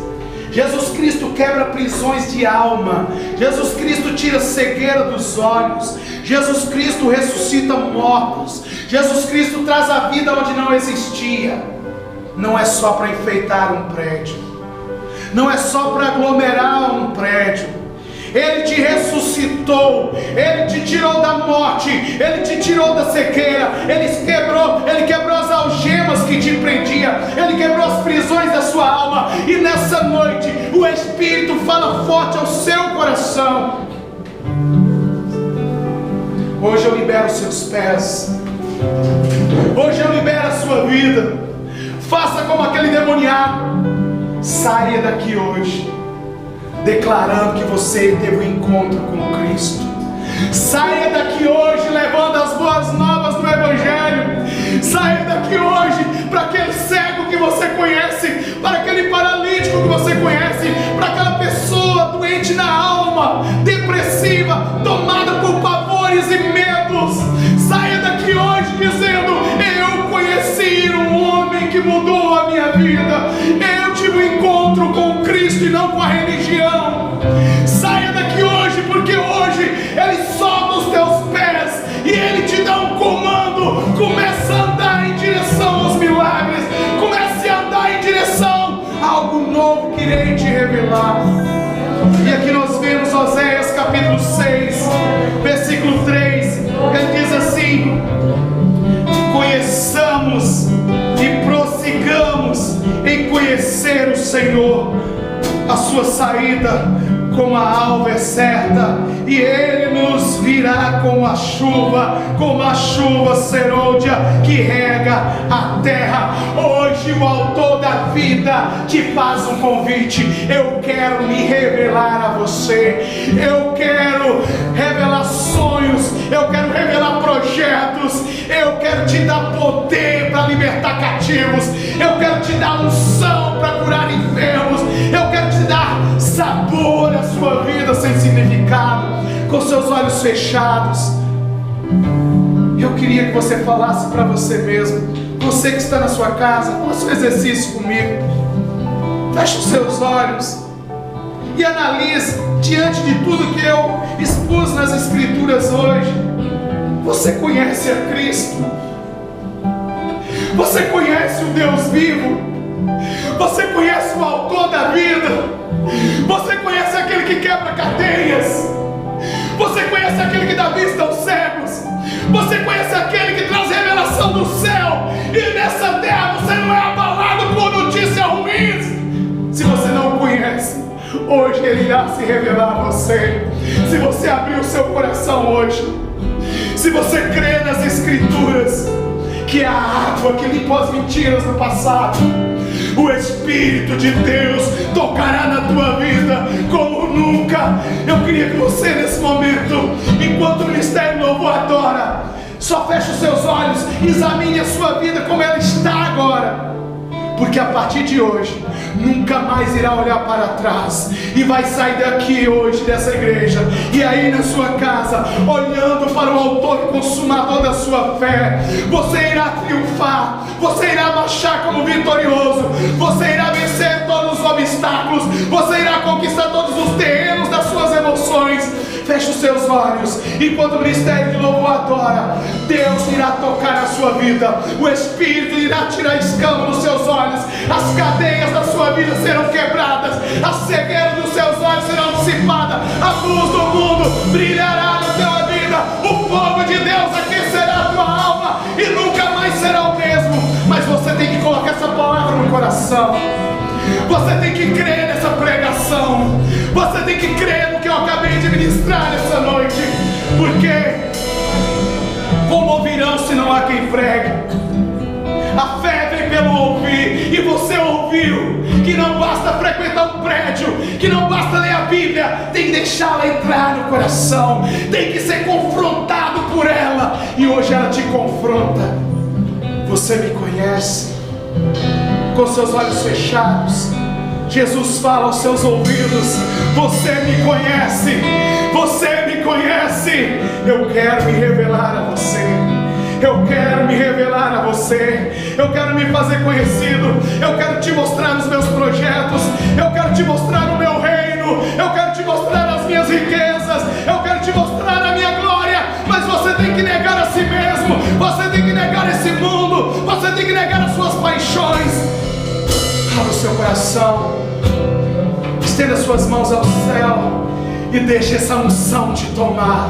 Speaker 1: Jesus Cristo quebra prisões de alma. Jesus Cristo tira a cegueira dos olhos. Jesus Cristo ressuscita mortos. Jesus Cristo traz a vida onde não existia. Não é só para enfeitar um prédio, não é só para aglomerar um prédio. Ele te ressuscitou, Ele te tirou da morte, Ele te tirou da cegueira, Ele quebrou as algemas que te prendiam, Ele quebrou as prisões da sua alma. E nessa noite o Espírito fala forte ao seu coração. Hoje eu libero os seus pés, hoje eu libero a sua vida. Faça como aquele demoniado, saia daqui hoje declarando que você teve um encontro com Cristo. Saia daqui hoje levando as boas novas do Evangelho. Saia daqui hoje para aquele cego que você conhece, para aquele paralítico que você conhece, para aquela pessoa doente na alma, depressiva, tomada por pavores e medos. Saia daqui hoje dizendo: eu conheci um homem que mudou a minha vida. Eu tive um encontro com Cristo e não com a religião. Saia daqui hoje, porque hoje Ele solta os teus pés e Ele te dá um comando. Começa a andar em direção aos milagres. Comece a andar em direção a algo novo que irei te revelar. E aqui nós vemos Oséias capítulo 6, conhecer o Senhor. A sua saída como a alva é certa, e Ele nos virá como a chuva serôdia que rega a terra. Hoje o autor da vida te faz um convite. Eu quero me revelar a você, eu quero revelar sonhos, eu quero revelar projetos, eu quero te dar poder para libertar cativos, eu quero te dar unção para curar enfermos, eu quero te dar sabor à sua vida sem significado, com seus olhos fechados. Eu queria que você falasse para você mesmo, você que está na sua casa, faça um exercício comigo. Feche os seus olhos e analise, diante de tudo que eu expus nas Escrituras hoje, você conhece a Cristo? Você conhece o Deus vivo? Você conhece o autor da vida? Você conhece aquele que quebra cadeias? Você conhece aquele que dá vista aos cegos? Você conhece aquele que traz revelação do céu? E nessa terra você não é abalado por notícias ruins? Se você não o conhece, hoje Ele irá se revelar a você. Se você abrir o seu coração hoje, se você crê nas Escrituras, que é a água que limpa as mentiras do passado, o Espírito de Deus tocará na tua vida como nunca. Eu queria que você, nesse momento, enquanto o Ministério Louvor adora, só feche os seus olhos, examine a sua vida como ela está agora, porque a partir de hoje nunca mais irá olhar para trás, e vai sair daqui hoje dessa igreja, e aí na sua casa, olhando para o autor e consumador da sua fé, você irá triunfar, você irá marchar como vitorioso, você irá vencer todos os obstáculos, você irá conquistar todos os terrenos das suas emoções. Feche os seus olhos, enquanto o Ministério de Louvor adora, Deus irá tocar na sua vida, o Espírito irá tirar escama dos seus olhos, as cadeias da sua vida serão quebradas, a cegueira dos seus olhos será dissipada, a luz do mundo brilhará na tua vida, o fogo de Deus aquecerá a tua alma e nunca mais será o mesmo. Mas você tem que colocar essa palavra no coração, você tem que crer nessa pregação, você tem que crer no que eu acabei de ministrar nessa noite, porque como ouvirão se não há quem pregue? A fé vem pelo ouvir, e você ouviu que não basta frequentar um prédio, que não basta ler a Bíblia, tem que deixá-la entrar no coração, tem que ser confrontado por ela, e hoje ela te confronta. Você me conhece? Com seus olhos fechados, Jesus fala aos seus ouvidos: você me conhece, você me conhece. Eu quero me revelar a você, eu quero me revelar a você, eu quero me fazer conhecido, eu quero te mostrar os meus projetos, eu quero te mostrar o meu reino, eu quero te mostrar as minhas riquezas, eu quero te mostrar a minha glória. Mas você tem que negar a si mesmo, você tem que negar esse mundo, você tem que negar as suas paixões. Abra o seu coração, estenda suas mãos ao céu e deixe essa unção te tomar,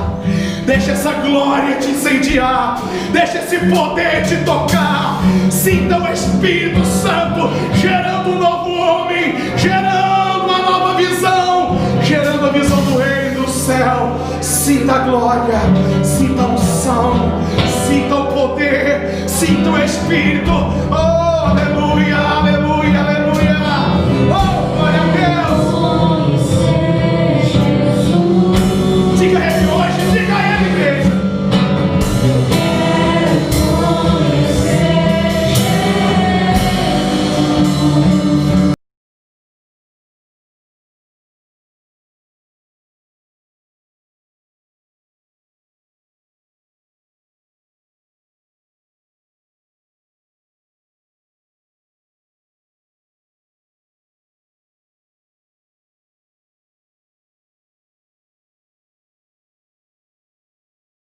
Speaker 1: deixe essa glória te incendiar, deixe esse poder te tocar. Sinta o Espírito Santo gerando um novo homem, gerando uma nova visão, gerando a visão do reino do céu. Sinta a glória, sinta a unção, sinta o poder, sinta o Espírito